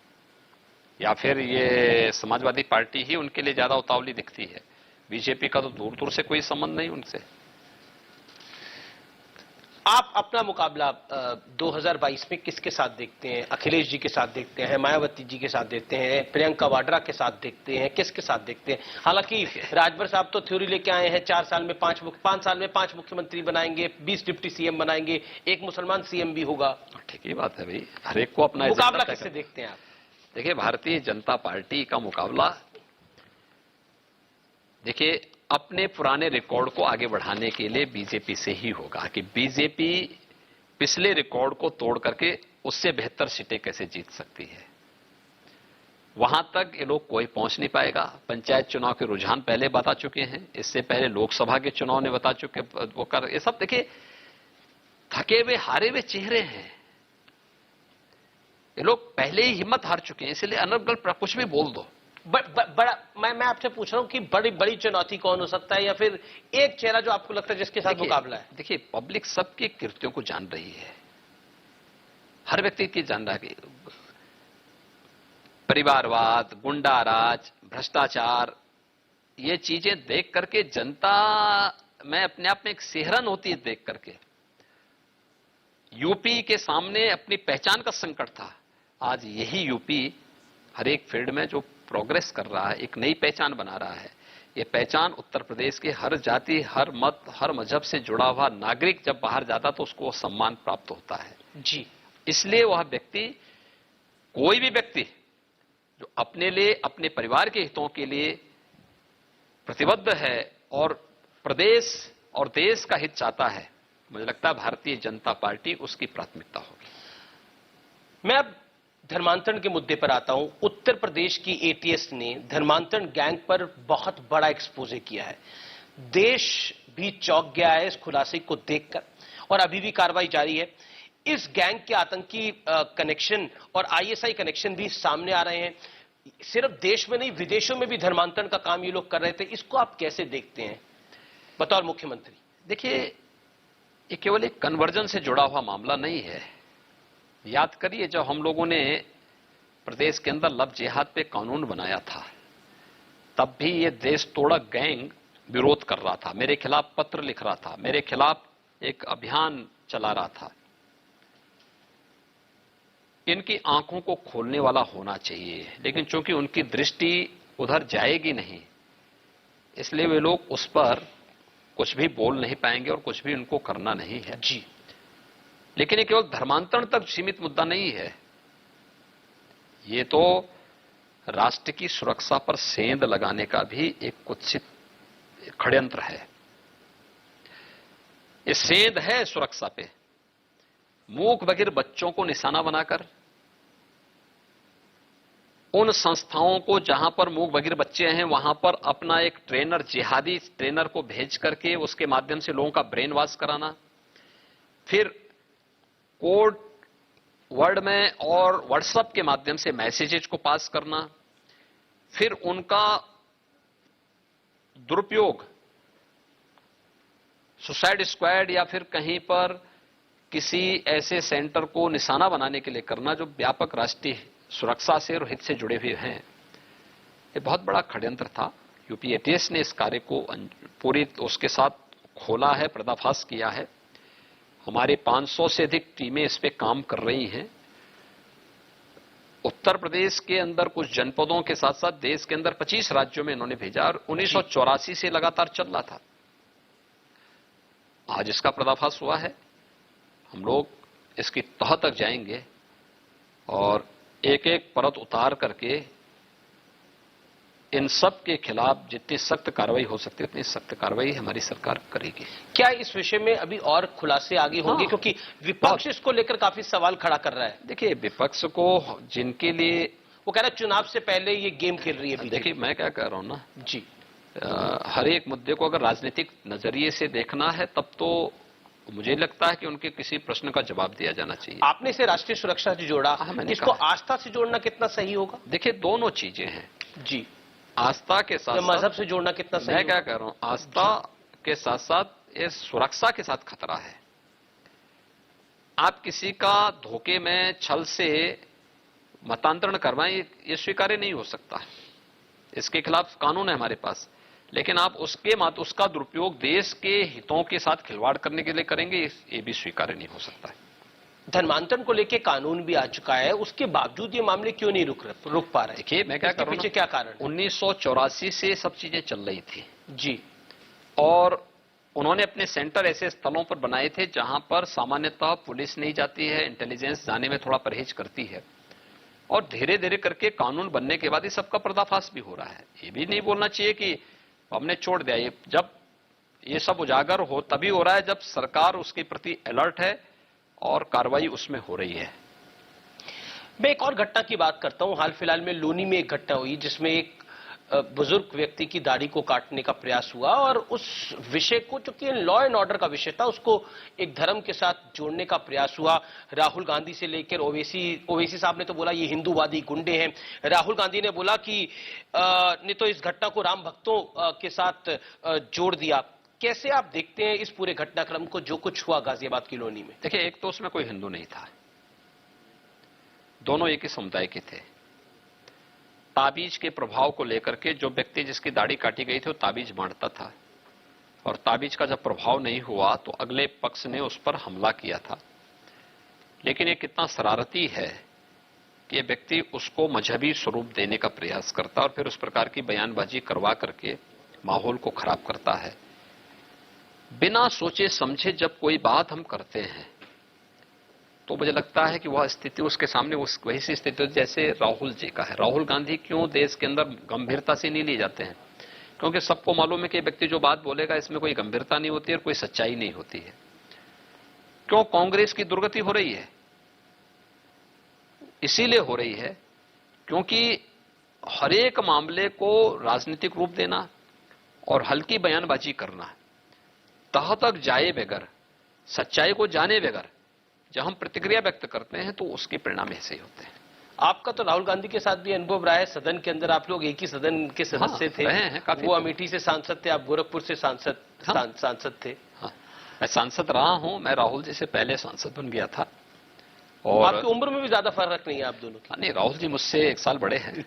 या फिर ये समाजवादी पार्टी ही उनके लिए ज्यादा उतावली दिखती है। बीजेपी का तो दूर दूर से कोई संबंध नहीं उनसे। आप अपना मुकाबला 2022 में किसके साथ देखते हैं? अखिलेश जी के साथ देखते हैं, मायावती जी के साथ देखते हैं, प्रियंका वाड्रा के साथ देखते हैं, किसके साथ देखते हैं? हालांकि राजभर साहब तो थ्योरी लेके आए हैं 4 साल में 5 साल में 5 मुख्यमंत्री बनाएंगे, 20 डिप्टी सीएम बनाएंगे, एक मुसलमान सीएम भी होगा। ठीक ही बात है भाई, हर एक को अपना मुकाबला किससे देखते हैं आप? देखिए भारतीय जनता पार्टी का मुकाबला, देखिए अपने पुराने रिकॉर्ड को आगे बढ़ाने के लिए बीजेपी से ही होगा कि बीजेपी पिछले रिकॉर्ड को तोड़ करके उससे बेहतर सीटें कैसे जीत सकती है। वहां तक ये लोग कोई पहुंच नहीं पाएगा। पंचायत चुनाव के रुझान पहले बता चुके हैं, इससे पहले लोकसभा के चुनाव ने बता चुके वो कर, ये सब देखिए थके हुए हारे हुए चेहरे हैं। ये लोग पहले ही हिम्मत हार चुके हैं, इसलिए अनर्गल कुछ भी बोल दो। बड़ा मैं आपसे पूछ रहा हूं कि बड़ी चुनौती कौन हो सकता है, या फिर एक चेहरा जो आपको लगता है जिसके साथ मुकाबला है? देखिए पब्लिक सबके कृत्यों को जान रही है, हर व्यक्ति की जान रहा है कि परिवारवाद, गुंडाराज, भ्रष्टाचार, ये चीजें देख करके जनता में अपने आप में एक सिहरन होती है। देख करके यूपी के सामने अपनी पहचान का संकट था, आज यही यूपी हर एक फील्ड में जो प्रोग्रेस कर रहा है, एक नई पहचान बना रहा है। ये पहचान उत्तर प्रदेश के हर जाति, हर मत, हर मजहब से जुड़ा हुआ नागरिक जब बाहर जाता तो उसको सम्मान प्राप्त होता है जी। इसलिए वह व्यक्ति, कोई भी व्यक्ति जो अपने लिए, अपने परिवार के हितों के लिए प्रतिबद्ध है और प्रदेश और देश का हित चाहता है, मुझे लगता है भारतीय जनता पार्टी उसकी प्राथमिकता होगी। मैं अब धर्मांतरण के मुद्दे पर आता हूं। उत्तर प्रदेश की एटीएस ने धर्मांतरण गैंग पर बहुत बड़ा एक्सपोजे किया है। देश भी चौंक गया है इस खुलासे को देखकर, और अभी भी कार्रवाई जारी है। इस गैंग के आतंकी कनेक्शन और आईएसआई कनेक्शन भी सामने आ रहे हैं। सिर्फ देश में नहीं, विदेशों में भी धर्मांतरण का काम ये लोग कर रहे थे। इसको आप कैसे देखते हैं बतौर मुख्यमंत्री? देखिए ये केवल एक कन्वर्जन से जुड़ा हुआ मामला नहीं है। याद करिए जब हम लोगों ने प्रदेश के अंदर लव जिहाद पे कानून बनाया था, तब भी ये देश तोड़क गैंग विरोध कर रहा था, मेरे खिलाफ पत्र लिख रहा था, मेरे खिलाफ एक अभियान चला रहा था। इनकी आंखों को खोलने वाला होना चाहिए, लेकिन चूंकि उनकी दृष्टि उधर जाएगी नहीं, इसलिए वे लोग उस पर कुछ भी बोल नहीं पाएंगे और कुछ भी उनको करना नहीं है। जी, लेकिन ये केवल धर्मांतरण तक सीमित मुद्दा नहीं है, ये तो राष्ट्र की सुरक्षा पर सेंध लगाने का भी एक कुत्सित षड्यंत्र है। ये सेंध है सुरक्षा पे, मूक बधिर बच्चों को निशाना बनाकर, उन संस्थाओं को जहां पर मूक बधिर बच्चे हैं वहां पर अपना एक ट्रेनर, जिहादी ट्रेनर को भेज करके उसके माध्यम से लोगों का ब्रेन वॉश कराना, फिर कोड वर्ड में और व्हाट्सएप के माध्यम से मैसेजेज को पास करना, फिर उनका दुरुपयोग सुसाइड स्क्वाड या फिर कहीं पर किसी ऐसे सेंटर को निशाना बनाने के लिए करना जो व्यापक राष्ट्रीय सुरक्षा से और हित से जुड़े हुए हैं। ये बहुत बड़ा षड्यंत्र था। यूपी एटीएस ने इस कार्य को पूरी उसके साथ खोला है, पर्दाफाश किया है। हमारे 500 से अधिक टीमें इस पे काम कर रही हैं। उत्तर प्रदेश के अंदर कुछ जनपदों के साथ साथ देश के अंदर 25 राज्यों में इन्होंने भेजा और 1984 से लगातार चल रहा था। आज इसका पर्दाफाश हुआ है। हम लोग इसकी तह तक जाएंगे और एक एक परत उतार करके इन सब के खिलाफ जितनी सख्त कार्रवाई हो सकती है उतनी सख्त कार्रवाई हमारी सरकार करेगी। क्या इस विषय में अभी और खुलासे आगे होंगे? हाँ, क्योंकि विपक्ष इसको लेकर काफी सवाल खड़ा कर रहा है। देखिए विपक्ष को जिनके लिए वो कह रहा है चुनाव से पहले ये गेम खेल रही है। देखिए मैं क्या कह रहा हूं ना जी, हर एक मुद्दे को अगर राजनीतिक नजरिए से देखना है तब तो मुझे लगता है कि उनके किसी प्रश्न का जवाब दिया जाना चाहिए। आपने इसे राष्ट्रीय सुरक्षा से जोड़ा, इसको आस्था से जोड़ना कितना सही होगा? देखिए, दोनों चीजें हैं जी। आस्था के साथ मजहब से जोड़ना कितना सही? मैं क्या कह रहा हूं, आस्था के साथ साथ ये सुरक्षा के साथ खतरा है। आप किसी का धोखे में, छल से मतांतरण करवाएं, ये स्वीकार्य नहीं हो सकता। इसके खिलाफ कानून है हमारे पास, लेकिन आप उसका दुरुपयोग देश के हितों के साथ खिलवाड़ करने के लिए करेंगे, ये भी स्वीकार्य नहीं हो सकता है। धर्मांतरण को लेकर कानून भी आ चुका है, उसके बावजूद ये मामले क्यों नहीं रुक पा रहे? देखिए, मैं क्या कर रहा हूं, पीछे क्या कारण? 1984 से सब चीजें चल रही थी जी, और उन्होंने अपने सेंटर ऐसे स्थलों पर बनाए थे जहां पर सामान्यतः पुलिस नहीं जाती है, इंटेलिजेंस जाने में थोड़ा परहेज करती है, और धीरे धीरे करके कानून बनने के बाद ये सबका पर्दाफाश भी हो रहा है। ये भी नहीं बोलना चाहिए कि हमने छोड़ दिया। ये जब ये सब उजागर हो तभी हो रहा है जब सरकार उसके प्रति अलर्ट है और कार्रवाई उसमें हो रही है। मैं एक और घटना की बात करता हूं। हाल फिलहाल में लोनी में एक घटना हुई जिसमें एक बुजुर्ग व्यक्ति की दाढ़ी को काटने का प्रयास हुआ, और उस विषय को, जो कि लॉ एंड ऑर्डर का विषय था, उसको एक धर्म के साथ जोड़ने का प्रयास हुआ। राहुल गांधी से लेकर ओवैसी साहब ने तो बोला ये हिंदूवादी गुंडे हैं। राहुल गांधी ने बोला कि ने तो इस घटना को राम भक्तों के साथ जोड़ दिया। कैसे आप देखते हैं इस पूरे घटनाक्रम को, जो कुछ हुआ गाजियाबाद की लोनी में? देखिए, एक तो उसमें कोई हिंदू नहीं था, दोनों एक ही समुदाय के थे। ताबीज के प्रभाव को लेकर के जो व्यक्ति जिसकी दाढ़ी काटी गई थी वो ताबीज बांटता था, और ताबीज का जब प्रभाव नहीं हुआ तो अगले पक्ष ने उस पर हमला किया था। लेकिन ये कितना शरारती है कि ये व्यक्ति उसको मजहबी स्वरूप देने का प्रयास करता और फिर उस प्रकार की बयानबाजी करवा करके माहौल को खराब करता है। बिना सोचे समझे जब कोई बात हम करते हैं तो मुझे लगता है कि वह स्थिति उसके सामने वैसी स्थिति जैसे राहुल जी का है। राहुल गांधी क्यों देश के अंदर गंभीरता से नहीं लिए जाते हैं? क्योंकि सबको मालूम है कि व्यक्ति जो बात बोलेगा इसमें कोई गंभीरता नहीं होती है और कोई सच्चाई नहीं होती है। क्यों कांग्रेस की दुर्गति हो रही है? इसीलिए हो रही है क्योंकि हर एक मामले को राजनीतिक रूप देना और हल्की बयानबाजी करना, तह तक जाए बगैर, सच्चाई को जाने बगैर जब हम प्रतिक्रिया व्यक्त करते हैं तो उसके परिणाम ऐसे ही होते हैं। आपका तो राहुल गांधी के साथ भी अनुभव रहा है। सदन के अंदर आप लोग एक ही सदन के सदस्य थे। रहे हैं काफी। वो अमेठी से सांसद थे, आप गोरखपुर से सांसद थे। हाँ, मैं सांसद रहा हूं। मैं राहुल जी से पहले सांसद बन गया था। और आपकी उम्र में भी ज्यादा फर्क नहीं है आप दोनों की? नहीं, राहुल जी मुझसे 1 साल बड़े हैं।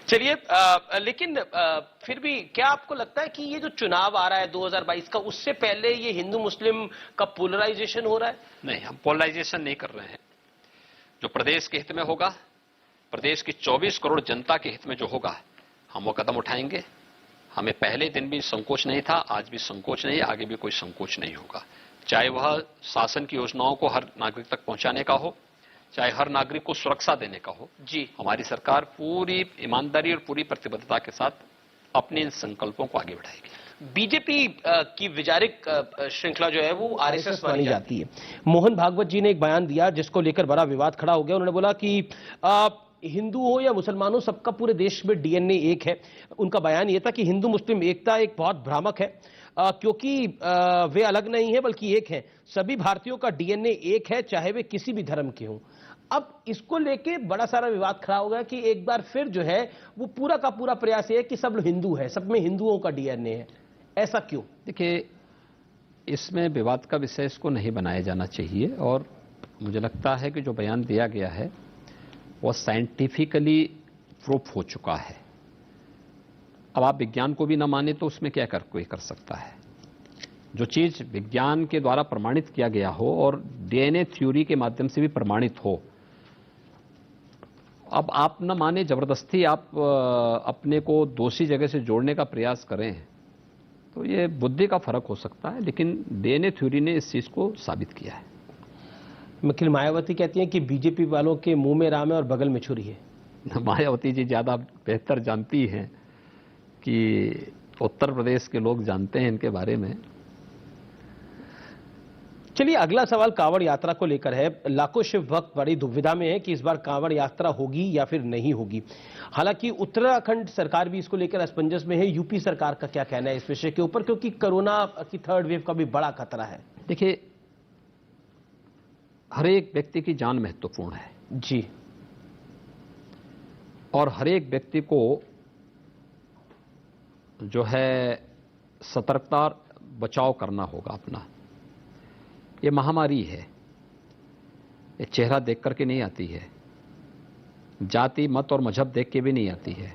चलिए, लेकिन फिर भी क्या आपको लगता है कि ये जो चुनाव आ रहा है 2022 का, उससे पहले ये हिंदू मुस्लिम का पोलराइजेशन हो रहा है? नहीं, हम पोलराइजेशन नहीं कर रहे हैं। जो प्रदेश के हित में होगा, प्रदेश की 24 करोड़ जनता के हित में जो होगा, हम वो कदम उठाएंगे। हमें पहले दिन भी संकोच नहीं था, आज भी संकोच नहीं, आगे भी कोई संकोच नहीं होगा। चाहे वह शासन की योजनाओं को हर नागरिक तक पहुंचाने का हो, चाहे हर नागरिक को सुरक्षा देने का हो। जी, हमारी सरकार पूरी ईमानदारी और पूरी प्रतिबद्धता के साथ अपने इन संकल्पों को आगे बढ़ाएगी। बीजेपी की वैचारिक श्रृंखला जो है वो आरएसएस मानी जाती है। मोहन भागवत जी ने एक बयान दिया जिसको लेकर बड़ा विवाद खड़ा हो गया। उन्होंने बोला कि हिंदू हो या मुसलमान हो, सबका पूरे देश में डीएनए एक है। उनका बयान यह था कि हिंदू मुस्लिम एकता एक बहुत भ्रामक है, क्योंकि वे अलग नहीं है बल्कि एक है। सभी भारतीयों का डीएनए एक है, चाहे वे किसी भी धर्म के हों। अब इसको लेके बड़ा सारा विवाद खड़ा हो गया कि एक बार फिर जो है वो पूरा का पूरा प्रयास है कि सब लोग हिंदू है, सब में हिंदुओं का डीएनए है। ऐसा क्यों? देखिए, इसमें विवाद का विषय इसको नहीं बनाया जाना चाहिए, और मुझे लगता है कि जो बयान दिया गया है वह साइंटिफिकली प्रूफ हो चुका है। अब आप विज्ञान को भी न माने तो उसमें क्या कोई कर सकता है? जो चीज विज्ञान के द्वारा प्रमाणित किया गया हो और डीएनए थ्योरी के माध्यम से भी प्रमाणित हो, अब आप न माने, जबरदस्ती आप अपने को दोषी जगह से जोड़ने का प्रयास करें तो ये बुद्धि का फर्क हो सकता है, लेकिन डीएनए थ्योरी ने इस चीज को साबित किया है। लेकिन मायावती कहती हैं कि बीजेपी वालों के मुंह में राम है और बगल में छुरी है। मायावती जी ज्यादा बेहतर जानती हैं कि उत्तर प्रदेश के लोग जानते हैं इनके बारे में। चलिए, अगला सवाल कांवड़ यात्रा को लेकर है। लाखों शिव भक्त बड़ी दुविधा में है कि इस बार कांवड़ यात्रा होगी या फिर नहीं होगी। हालांकि उत्तराखंड सरकार भी इसको लेकर असमंजस में है। यूपी सरकार का क्या कहना है इस विषय के ऊपर, क्योंकि कोरोना की थर्ड वेव का भी बड़ा खतरा है। देखिए, हर एक व्यक्ति की जान महत्वपूर्ण है जी, और हर एक व्यक्ति को जो है सतर्कता बचाव करना होगा अपना। ये महामारी है, ये चेहरा देख करके नहीं आती है, जाति मत और मजहब देख के भी नहीं आती है।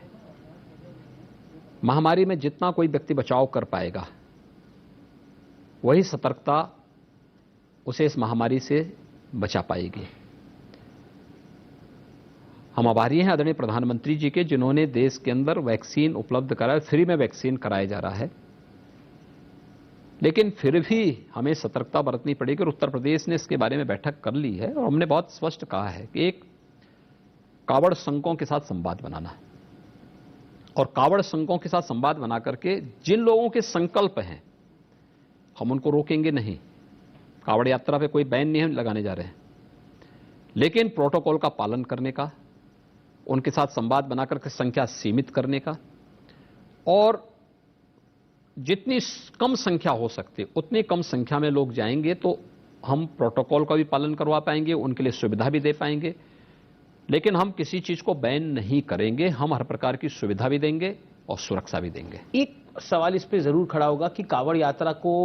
महामारी में जितना कोई व्यक्ति बचाव कर पाएगा, वही सतर्कता उसे इस महामारी से बचा पाएगी। हम आभारी हैं आदरणीय प्रधानमंत्री जी के, जिन्होंने देश के अंदर वैक्सीन उपलब्ध कराया, फ्री में वैक्सीन कराया जा रहा है। लेकिन फिर भी हमें सतर्कता बरतनी पड़ेगी और उत्तर प्रदेश ने इसके बारे में बैठक कर ली है और हमने बहुत स्पष्ट कहा है कि एक कावड़ संघों के साथ संवाद बनाना, और कावड़ संघों के साथ संवाद बना करके जिन लोगों के संकल्प हैं हम उनको रोकेंगे नहीं। कावड़ यात्रा पे कोई बैन नहीं लगाने जा रहे हैं, लेकिन प्रोटोकॉल का पालन करने का, उनके साथ संवाद बनाकर के संख्या सीमित करने का, और जितनी कम संख्या हो सकती उतनी कम संख्या में लोग जाएंगे तो हम प्रोटोकॉल का भी पालन करवा पाएंगे, उनके लिए सुविधा भी दे पाएंगे। लेकिन हम किसी चीज को बैन नहीं करेंगे, हम हर प्रकार की सुविधा भी देंगे और सुरक्षा भी देंगे। एक सवाल इस पे जरूर खड़ा होगा कि कांवड़ यात्रा को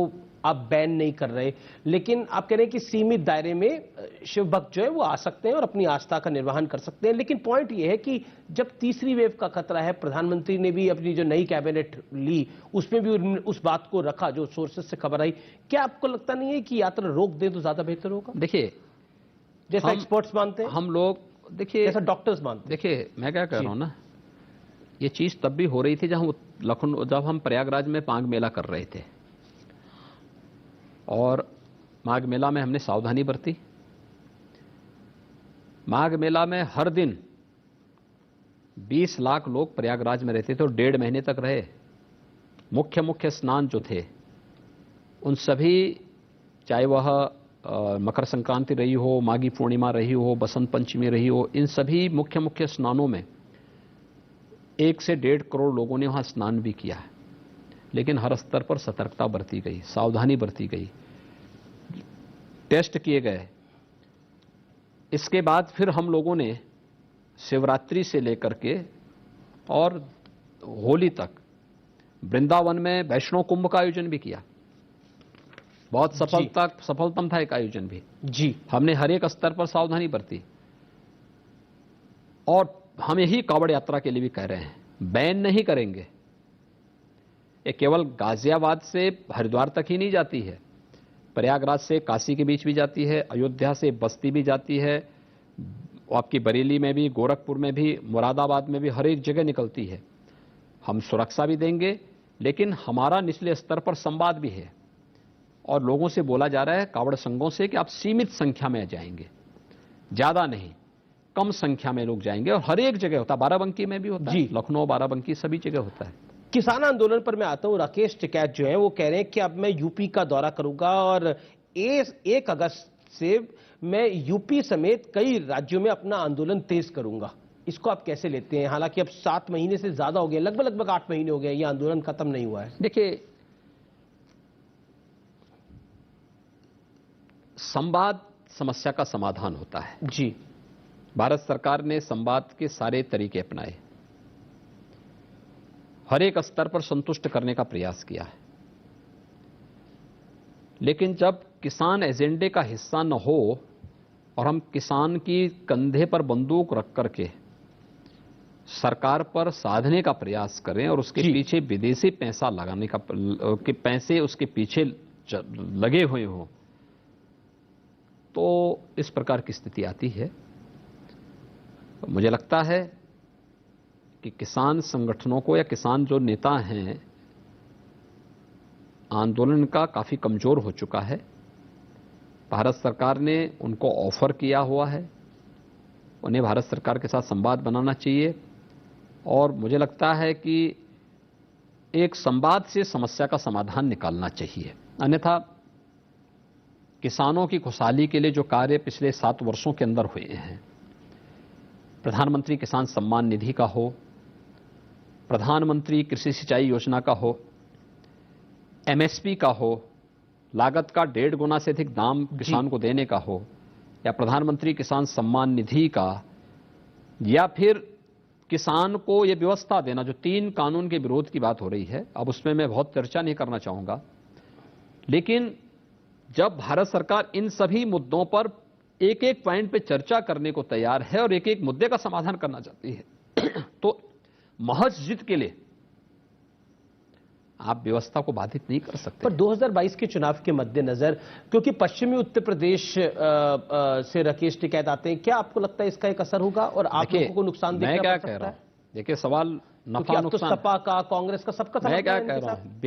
आप बैन नहीं कर रहे, लेकिन आप कह रहे हैं कि सीमित दायरे में शिव भक्त जो है वो आ सकते हैं और अपनी आस्था का निर्वहन कर सकते हैं। लेकिन पॉइंट ये है कि जब तीसरी वेव का खतरा है, प्रधानमंत्री ने भी अपनी जो नई कैबिनेट ली उसमें भी उस बात को रखा जो सोर्सेज से खबर आई। क्या आपको लगता नहीं है कि यात्रा रोक दें तो ज्यादा बेहतर होगा? देखिए, जैसा एक्सपर्ट्स मानते हैं, हम लोग, देखिए जैसा डॉक्टर्स मानते हैं। देखिए, मैं क्या कह रहा हूं ना, ये चीज तब भी हो रही थी जब हम प्रयागराज में माघ मेला कर रहे थे, और माघ मेला में हमने सावधानी बरती। माघ मेला में हर दिन 20 लाख लोग प्रयागराज में रहते थे और 1.5 महीने तक रहे। मुख्य स्नान जो थे उन सभी, चाहे वह मकर संक्रांति रही हो, माघी पूर्णिमा रही हो, बसंत पंचमी रही हो, इन सभी मुख्य स्नानों में 1 से 1.5 करोड़ लोगों ने वहां स्नान भी किया है। लेकिन हर स्तर पर सतर्कता बरती गई, सावधानी बरती गई, टेस्ट किए गए। इसके बाद फिर हम लोगों ने शिवरात्रि से लेकर के और होली तक वृंदावन में वैष्णव कुंभ का आयोजन भी किया। बहुत सफलतम था एक आयोजन भी जी। हमने हर एक स्तर पर सावधानी बरती, और हम यही कावड़ यात्रा के लिए भी कह रहे हैं, बैन नहीं करेंगे। ये केवल गाजियाबाद से हरिद्वार तक ही नहीं जाती है, प्रयागराज से काशी के बीच भी जाती है, अयोध्या से बस्ती भी जाती है, आपकी बरेली में भी, गोरखपुर में भी, मुरादाबाद में भी, हर एक जगह निकलती है। हम सुरक्षा भी देंगे, लेकिन हमारा निचले स्तर पर संवाद भी है, और लोगों से बोला जा रहा है, कावड़ संघों से, कि आप सीमित संख्या में जाएंगे, ज्यादा नहीं, कम संख्या में लोग जाएंगे। और हर एक जगह होता है, बाराबंकी में भी होता है, लखनऊ, बाराबंकी, सभी जगह होता है। किसान आंदोलन पर मैं आता हूं। राकेश टिकैत जो है वो कह रहे हैं कि अब मैं यूपी का दौरा करूंगा और 1 अगस्त से मैं यूपी समेत कई राज्यों में अपना आंदोलन तेज करूंगा। इसको आप कैसे लेते हैं? हालांकि अब 7 महीने से ज्यादा हो गए, लगभग 8 महीने हो गए, ये आंदोलन खत्म नहीं हुआ है। देखिए, संवाद समस्या का समाधान होता है जी। भारत सरकार ने संवाद के सारे तरीके अपनाए, हर एक स्तर पर संतुष्ट करने का प्रयास किया है। लेकिन जब किसान एजेंडे का हिस्सा न हो और हम किसान की कंधे पर बंदूक रख करके सरकार पर साधने का प्रयास करें और उसके पीछे विदेशी पैसा लगाने का के पैसे उसके पीछे लगे हुए हों, तो इस प्रकार की स्थिति आती है। मुझे लगता है कि किसान संगठनों को, या किसान जो नेता हैं, आंदोलन का काफी कमजोर हो चुका है। भारत सरकार ने उनको ऑफर किया हुआ है, उन्हें भारत सरकार के साथ संवाद बनाना चाहिए, और मुझे लगता है कि एक संवाद से समस्या का समाधान निकालना चाहिए। अन्यथा किसानों की खुशहाली के लिए जो कार्य पिछले 7 वर्षों के अंदर हुए हैं, प्रधानमंत्री किसान सम्मान निधि का हो, प्रधानमंत्री कृषि सिंचाई योजना का हो, एमएसपी का हो, लागत का 1.5 गुना से अधिक दाम किसान को देने का हो, या प्रधानमंत्री किसान सम्मान निधि का, या फिर किसान को यह व्यवस्था देना, जो 3 कानून के विरोध की बात हो रही है, अब उसमें मैं बहुत चर्चा नहीं करना चाहूंगा, लेकिन जब भारत सरकार इन सभी मुद्दों पर एक एक पॉइंट पे चर्चा करने को तैयार है और एक एक मुद्दे का समाधान करना चाहती है तो महज जिद के लिए आप व्यवस्था को बाधित नहीं कर सकते। पर 2022 के चुनाव के मद्देनजर, क्योंकि पश्चिमी उत्तर प्रदेश से राकेश टिकैत आते हैं, क्या आपको लगता है इसका एक असर होगा और आप लोगों को नुकसान देखना पड़ सकता है? मैं क्या कह रहा हूं, देखिए सवाल नफा नुकसान, तो सपा का, कांग्रेस का, सबका मैं क्या कह रहा हूं,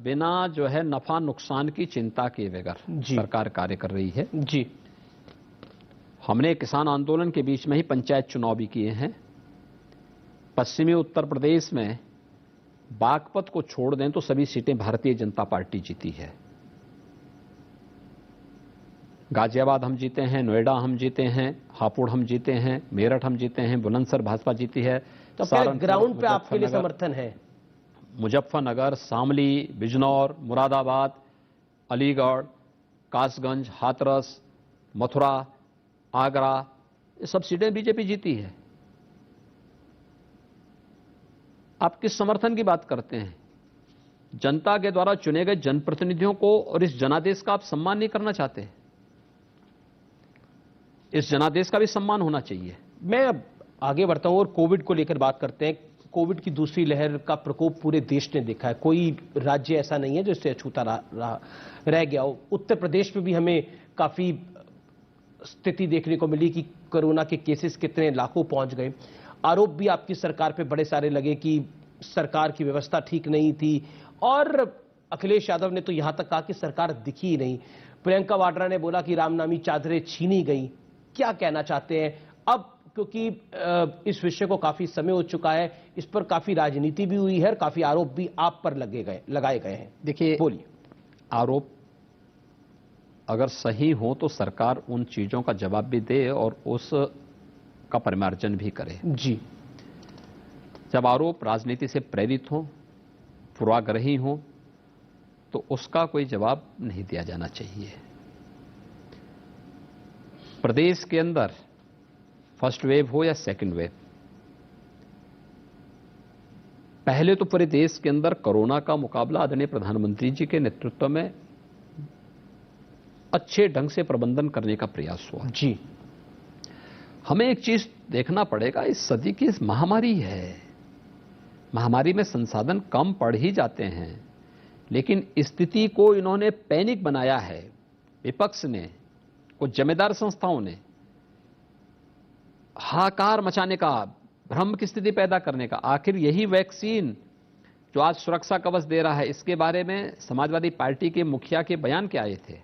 बिना जो है नफा नुकसान की चिंता किए बगैर सरकार कार्य कर रही है। जी, हमने किसान आंदोलन के बीच में ही पंचायत चुनाव भी किए हैं। पश्चिमी उत्तर प्रदेश में बागपत को छोड़ दें तो सभी सीटें भारतीय जनता पार्टी जीती है। गाजियाबाद हम जीते हैं, नोएडा हम जीते हैं, हापुड़ हम जीते हैं, मेरठ हम जीते हैं, बुलंदशहर भाजपा जीती है। तो ग्राउंड पे आपके लिए समर्थन है? मुजफ्फरनगर, शामली, बिजनौर, मुरादाबाद, अलीगढ़, कासगंज, हाथरस, मथुरा, आगरा, ये सब सीटें बीजेपी जीती है। आप किस समर्थन की बात करते हैं? जनता के द्वारा चुने गए जनप्रतिनिधियों को और इस जनादेश का आप सम्मान नहीं करना चाहते? इस जनादेश का भी सम्मान होना चाहिए। मैं अब आगे बढ़ता हूं और कोविड को लेकर बात करते हैं। कोविड की दूसरी लहर का प्रकोप पूरे देश ने देखा है, कोई राज्य ऐसा नहीं है जो इससे अछूता रह गया हो। उत्तर प्रदेश में भी हमें काफी स्थिति देखने को मिली कि कोरोना के केसेस कितने लाखों पहुंच गए। आरोप भी आपकी सरकार पे बड़े सारे लगे कि सरकार की व्यवस्था ठीक नहीं थी, और अखिलेश यादव ने तो यहां तक कहा कि सरकार दिखी ही नहीं। प्रियंका वाड्रा ने बोला कि रामनामी चादरें छीनी गई। क्या कहना चाहते हैं अब, क्योंकि इस विषय को काफी समय हो चुका है, इस पर काफी राजनीति भी हुई है और काफी आरोप भी आप पर लगाए गए हैं। देखिए, बोलिए। आरोप अगर सही हो तो सरकार उन चीजों का जवाब भी दे और उस का परिमार्जन भी करे। जी, जब आरोप राजनीति से प्रेरित हो, पूर्वाग्रही हो, तो उसका कोई जवाब नहीं दिया जाना चाहिए। प्रदेश के अंदर फर्स्ट वेव हो या सेकंड वेव, पहले तो पूरे देश के अंदर कोरोना का मुकाबला आदरणीय प्रधानमंत्री जी के नेतृत्व में अच्छे ढंग से प्रबंधन करने का प्रयास हुआ। जी, हमें एक चीज देखना पड़ेगा, इस सदी की इस महामारी है, महामारी में संसाधन कम पड़ ही जाते हैं, लेकिन स्थिति को इन्होंने पैनिक बनाया है। विपक्ष ने, कुछ जिम्मेदार संस्थाओं ने हाहाकार मचाने का, भ्रम की स्थिति पैदा करने का। आखिर यही वैक्सीन जो आज सुरक्षा कवच दे रहा है, इसके बारे में समाजवादी पार्टी के मुखिया के बयान क्या आए थे,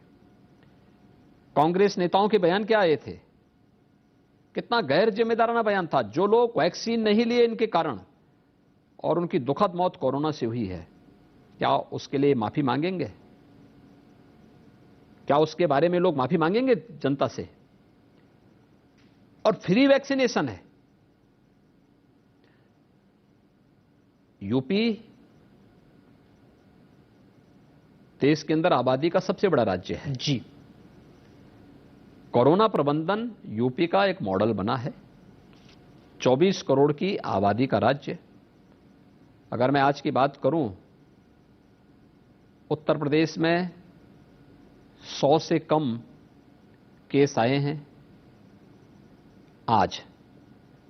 कांग्रेस नेताओं के बयान क्या आए थे? कितना गैर जिम्मेदाराना बयान था। जो लोग वैक्सीन नहीं लिए इनके कारण और उनकी दुखद मौत कोरोना से हुई है, क्या उसके लिए माफी मांगेंगे? क्या उसके बारे में लोग माफी मांगेंगे जनता से? और फ्री वैक्सीनेशन है। यूपी देश के अंदर आबादी का सबसे बड़ा राज्य है। जी, कोरोना प्रबंधन यूपी का एक मॉडल बना है। 24 करोड़ की आबादी का राज्य। अगर मैं आज की बात करूं, उत्तर प्रदेश में 100 से कम केस आए हैं। आज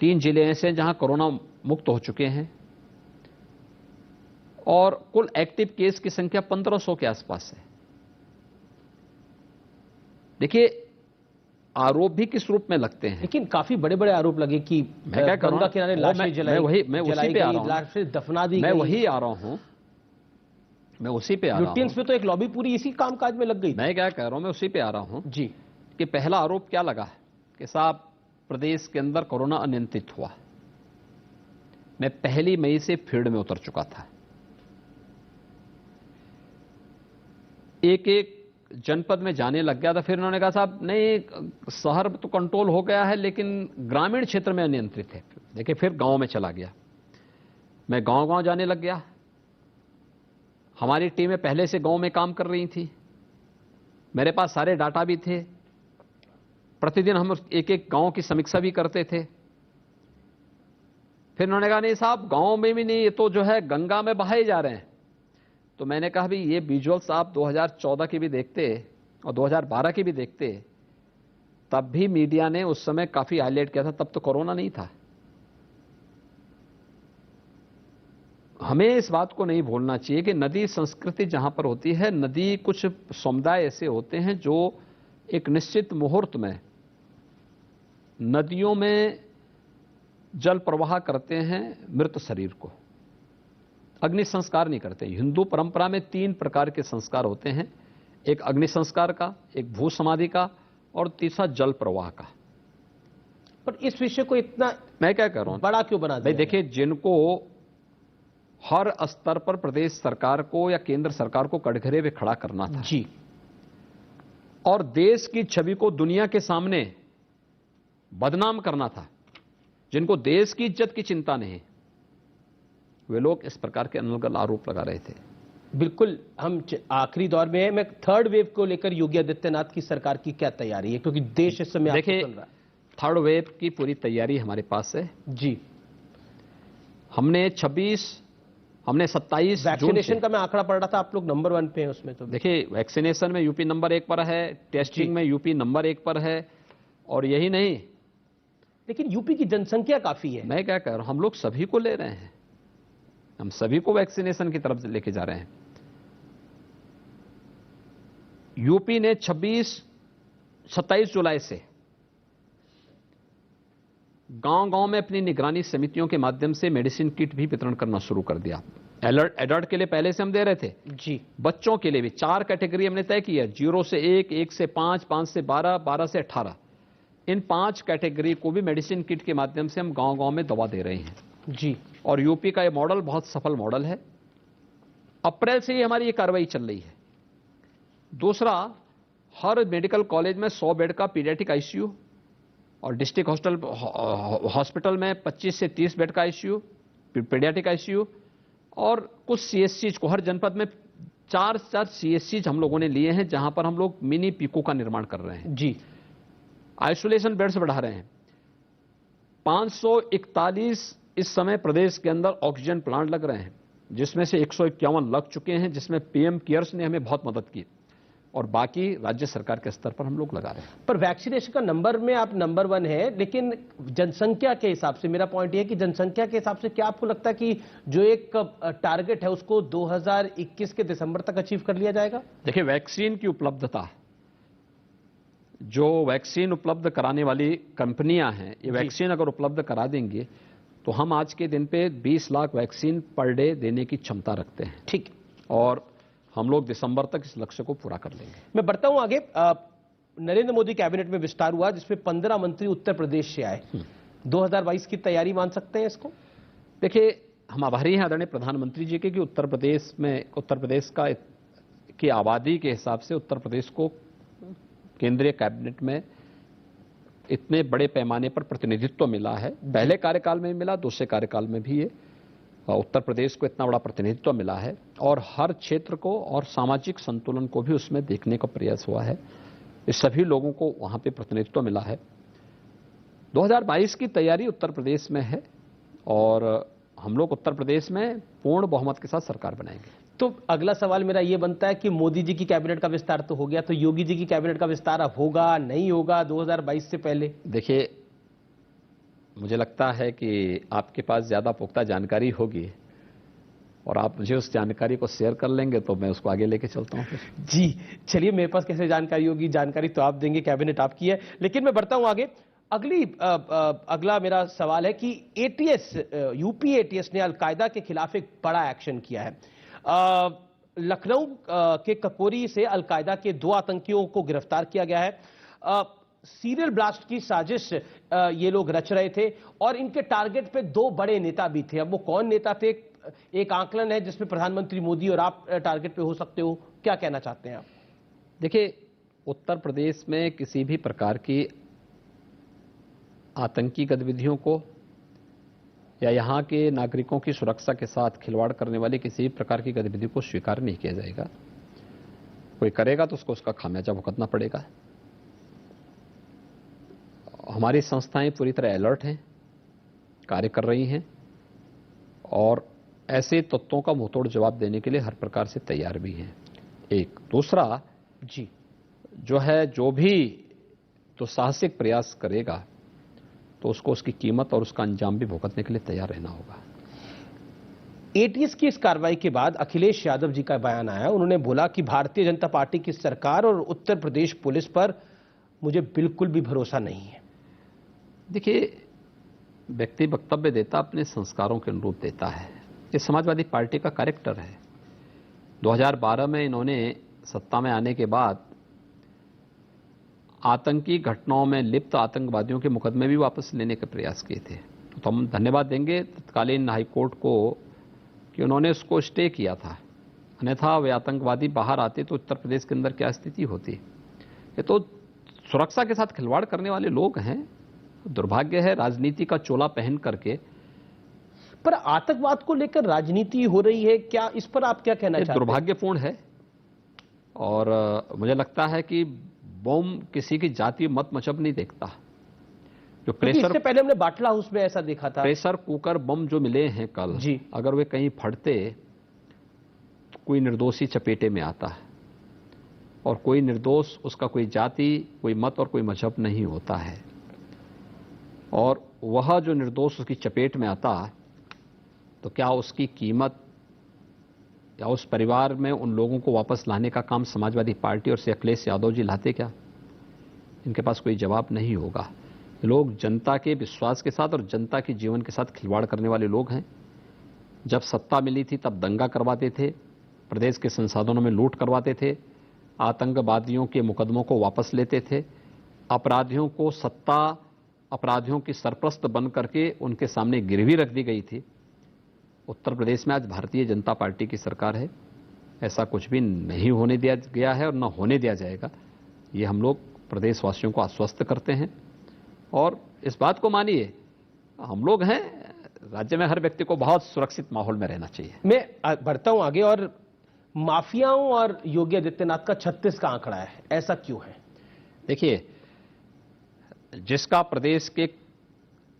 3 जिले ऐसे हैं जहां कोरोना मुक्त हो चुके हैं और कुल एक्टिव केस की संख्या 1500 के आसपास है। देखिए, आरोप भी किस रूप में लगते हैं, लेकिन काफी बड़े बड़े आरोप लगे कि मैं क्या गंगा किनारे लाशें जलाई, मैं उसी पे आ रहा हूं, लाशें दफना दी मैं गई। वही आ रहा हूं, मैं उसी पे आ रहा हूं। लुटियंस पे तो एक लॉबी पूरी इसी कामकाज में लग गई। मैं क्या कह रहा हूं, मैं उसी पे आ रहा हूं जी, कि पहला आरोप क्या लगा कि साहब प्रदेश के अंदर कोरोना अनियंत्रित हुआ। मैं 1 मई से फील्ड में उतर चुका था। एक एक जनपद में जाने लग गया था, फिर उन्होंने कहा साहब नहीं शहर तो कंट्रोल हो गया है लेकिन ग्रामीण क्षेत्र में अनियंत्रित है। देखिए फिर गांव में चला गया, मैं गांव-गांव जाने लग गया। हमारी टीमें पहले से गांव में काम कर रही थी, मेरे पास सारे डाटा भी थे, प्रतिदिन हम एक एक गांव की समीक्षा भी करते थे। फिर उन्होंने कहा नहीं साहब गांव में भी नहीं, ये तो जो है गंगा में बहाए जा रहे हैं। तो मैंने कहा भाई ये विजुअल्स आप 2014 की भी देखते और 2012 की भी देखते, तब भी मीडिया ने उस समय काफी हाईलाइट किया था, तब तो कोरोना नहीं था। हमें इस बात को नहीं भूलना चाहिए कि नदी संस्कृति जहां पर होती है, नदी कुछ समुदाय ऐसे होते हैं जो एक निश्चित मुहूर्त में नदियों में जल प्रवाह करते हैं मृत शरीर को, अग्नि संस्कार नहीं करते। हिंदू परंपरा में 3 प्रकार के संस्कार होते हैं, एक अग्नि संस्कार का, एक भू समाधि का और तीसरा जल प्रवाह का। पर इस विषय को इतना मैं क्या कह रहा हूं बड़ा क्यों बना दिया? भाई देखिए, जिनको हर स्तर पर प्रदेश सरकार को या केंद्र सरकार को कटघरे में खड़ा करना था जी, और देश की छवि को दुनिया के सामने बदनाम करना था, जिनको देश की इज्जत की चिंता नहीं, वे लोग इस प्रकार के अनर्गल आरोप लगा रहे थे। बिल्कुल। हम आखिरी दौर में है, मैं थर्ड वेव को लेकर योगी आदित्यनाथ की सरकार की क्या तैयारी है, क्योंकि देश इस समय देखिए चल रहा है। थर्ड वेव की पूरी तैयारी हमारे पास है जी। हमने 27 वैक्सीनेशन का मैं आंकड़ा पढ़ रहा था, आप लोग नंबर 1 पे हैं उसमें। तो देखिए वैक्सीनेशन में यूपी नंबर 1 पर है, टेस्टिंग में यूपी नंबर 1 पर है, और यही नहीं, लेकिन यूपी की जनसंख्या काफी है। मैं क्या कह रहा हूं, हम लोग सभी को ले रहे हैं, हम सभी को वैक्सीनेशन की तरफ लेके जा रहे हैं। यूपी ने 27 जुलाई से गांव-गांव में अपनी निगरानी समितियों के माध्यम से मेडिसिन किट भी वितरण करना शुरू कर दिया। एडल्ट के लिए पहले से हम दे रहे थे जी, बच्चों के लिए भी 4 कैटेगरी हमने तय की है, 0 से 1, 1 से 5, 5 से 12, 12 से 18। इन 5 कैटेगरी को भी मेडिसिन किट के माध्यम से हम गांव-गांव में दवा दे रहे हैं जी। और यूपी का ये मॉडल बहुत सफल मॉडल है। अप्रैल से ही हमारी ये कार्रवाई चल रही है। दूसरा, हर मेडिकल कॉलेज में 100 बेड का पीडियाट्रिक आईसीयू और डिस्ट्रिक्ट हॉस्पिटल में 25 से 30 बेड का आईसीयू, पीडियाट्रिक आईसीयू, और कुछ सीएससी को हर जनपद में 4 सीएससी हम लोगों ने लिए हैं, जहां पर हम लोग मिनी पीको का निर्माण कर रहे हैं जी। आइसोलेशन बेड्स बढ़ा रहे हैं। 541 इस समय प्रदेश के अंदर ऑक्सीजन प्लांट लग रहे हैं, जिसमें से 151 लग चुके हैं, जिसमें पीएम केयर्स ने हमें बहुत मदद की, और बाकी राज्य सरकार के स्तर पर हम लोग लगा रहे हैं। पर वैक्सीनेशन का नंबर में आप नंबर 1 है, लेकिन जनसंख्या के हिसाब से, मेरा पॉइंट ये है कि जनसंख्या के हिसाब से क्या आपको लगता है कि जो एक टारगेट है उसको 2021 के दिसंबर तक अचीव कर लिया जाएगा? देखिए वैक्सीन की उपलब्धता, जो वैक्सीन उपलब्ध कराने वाली कंपनियां हैं, ये वैक्सीन अगर उपलब्ध करा देंगे तो हम आज के दिन पे 20 लाख वैक्सीन पर डे देने की क्षमता रखते हैं। ठीक, और हम लोग दिसंबर तक इस लक्ष्य को पूरा कर लेंगे। मैं बढ़ता हूं आगे। नरेंद्र मोदी कैबिनेट में विस्तार हुआ, जिसमें 15 मंत्री उत्तर प्रदेश से आए। 2022 की तैयारी मान सकते हैं इसको? देखिए हम आभारी हैं आदरणीय प्रधानमंत्री जी के कि उत्तर प्रदेश की आबादी के हिसाब से उत्तर प्रदेश को केंद्रीय कैबिनेट में इतने बड़े पैमाने पर प्रतिनिधित्व मिला है। पहले कार्यकाल में मिला, दूसरे कार्यकाल में भी ये उत्तर प्रदेश को इतना बड़ा प्रतिनिधित्व मिला है, और हर क्षेत्र को और सामाजिक संतुलन को भी उसमें देखने का प्रयास हुआ है। इस सभी लोगों को वहां पे प्रतिनिधित्व मिला है। 2022 की तैयारी उत्तर प्रदेश में है और हम लोग उत्तर प्रदेश में पूर्ण बहुमत के साथ सरकार बनाएंगे। तो अगला सवाल मेरा यह बनता है कि मोदी जी की कैबिनेट का विस्तार तो हो गया, तो योगी जी की कैबिनेट का विस्तार अब होगा नहीं होगा 2022 से पहले? देखिए मुझे लगता है कि आपके पास ज्यादा पुख्ता जानकारी होगी और आप मुझे उस जानकारी को शेयर कर लेंगे तो मैं उसको आगे लेके चलता हूं। जी चलिए, मेरे पास कैसे जानकारी होगी? जानकारी तो आप देंगे, कैबिनेट आपकी है। लेकिन मैं बढ़ता हूं आगे। अगला मेरा सवाल है कि एटीएस, यूपी एटीएस ने अलकायदा के खिलाफ एक बड़ा एक्शन किया है। लखनऊ के ककोरी से अलकायदा के 2 आतंकियों को गिरफ्तार किया गया है। सीरियल ब्लास्ट की साजिश ये लोग रच रहे थे और इनके टारगेट पे 2 बड़े नेता भी थे। अब वो कौन नेता थे? एक आंकलन है जिसमें प्रधानमंत्री मोदी और आप टारगेट पे हो सकते हो। क्या कहना चाहते हैं आप? देखिए, उत्तर प्रदेश में किसी भी प्रकार की आतंकी गतिविधियों को या यहाँ के नागरिकों की सुरक्षा के साथ खिलवाड़ करने वाली किसी भी प्रकार की गतिविधि को स्वीकार नहीं किया जाएगा। कोई करेगा तो उसको उसका खामियाजा भुगतना पड़ेगा। हमारी संस्थाएं पूरी तरह अलर्ट हैं, कार्य कर रही हैं और ऐसे तत्वों का मुंहतोड़ जवाब देने के लिए हर प्रकार से तैयार भी हैं। एक दूसरा जी, जो भी तो साहसिक प्रयास करेगा तो उसको उसकी कीमत और उसका अंजाम भी भुगतने के लिए तैयार रहना होगा। एटीएस की इस कार्रवाई के बाद अखिलेश यादव जी का बयान आया। उन्होंने बोला कि भारतीय जनता पार्टी की सरकार और उत्तर प्रदेश पुलिस पर मुझे बिल्कुल भी भरोसा नहीं है। देखिए, व्यक्ति वक्तव्य देता अपने संस्कारों के अनुरूप देता है। ये समाजवादी पार्टी का कैरेक्टर है। 2012 में इन्होंने सत्ता में आने के बाद आतंकी घटनाओं में लिप्त आतंकवादियों के मुकदमे भी वापस लेने के प्रयास किए थे। तो हम धन्यवाद देंगे तत्कालीन हाईकोर्ट को कि उन्होंने उसको स्टे किया था। अन्यथा वे आतंकवादी बाहर आते तो उत्तर प्रदेश के अंदर क्या स्थिति होती। ये तो सुरक्षा के साथ खिलवाड़ करने वाले लोग हैं। दुर्भाग्य है, राजनीति का चोला पहन करके। पर आतंकवाद को लेकर राजनीति हो रही है, क्या इस पर आप क्या कहना चाहते हैं? दुर्भाग्यपूर्ण है और मुझे लगता है कि बम किसी की जाति मत मजहब नहीं देखता। जो प्रेशर, इससे पहले हमने बाटला हाउस में ऐसा देखा था। प्रेशर कुकर बम जो मिले हैं कल जी, अगर वे कहीं फटते तो कोई निर्दोषी चपेटे में आता है और कोई निर्दोष, उसका कोई जाति, कोई मत और कोई मजहब नहीं होता है। और वह जो निर्दोष उसकी चपेट में आता तो क्या उसकी कीमत या उस परिवार में उन लोगों को वापस लाने का काम समाजवादी पार्टी और श्री अखिलेश यादव जी लाते क्या? इनके पास कोई जवाब नहीं होगा। लोग जनता के विश्वास के साथ और जनता के जीवन के साथ खिलवाड़ करने वाले लोग हैं। जब सत्ता मिली थी तब दंगा करवाते थे, प्रदेश के संसाधनों में लूट करवाते थे, आतंकवादियों के मुकदमों को वापस लेते थे, अपराधियों को सत्ता अपराधियों की सरपरस्त बन करके उनके सामने गिरवी रख दी गई थी। उत्तर प्रदेश में आज भारतीय जनता पार्टी की सरकार है। ऐसा कुछ भी नहीं होने दिया गया है और न होने दिया जाएगा। ये हम लोग प्रदेशवासियों को आश्वस्त करते हैं और इस बात को मानिए, हम लोग हैं, राज्य में हर व्यक्ति को बहुत सुरक्षित माहौल में रहना चाहिए। मैं बढ़ता हूं आगे। और माफियाओं और योगी आदित्यनाथ का 36 का आंकड़ा है, ऐसा क्यों है? देखिए, जिसका प्रदेश के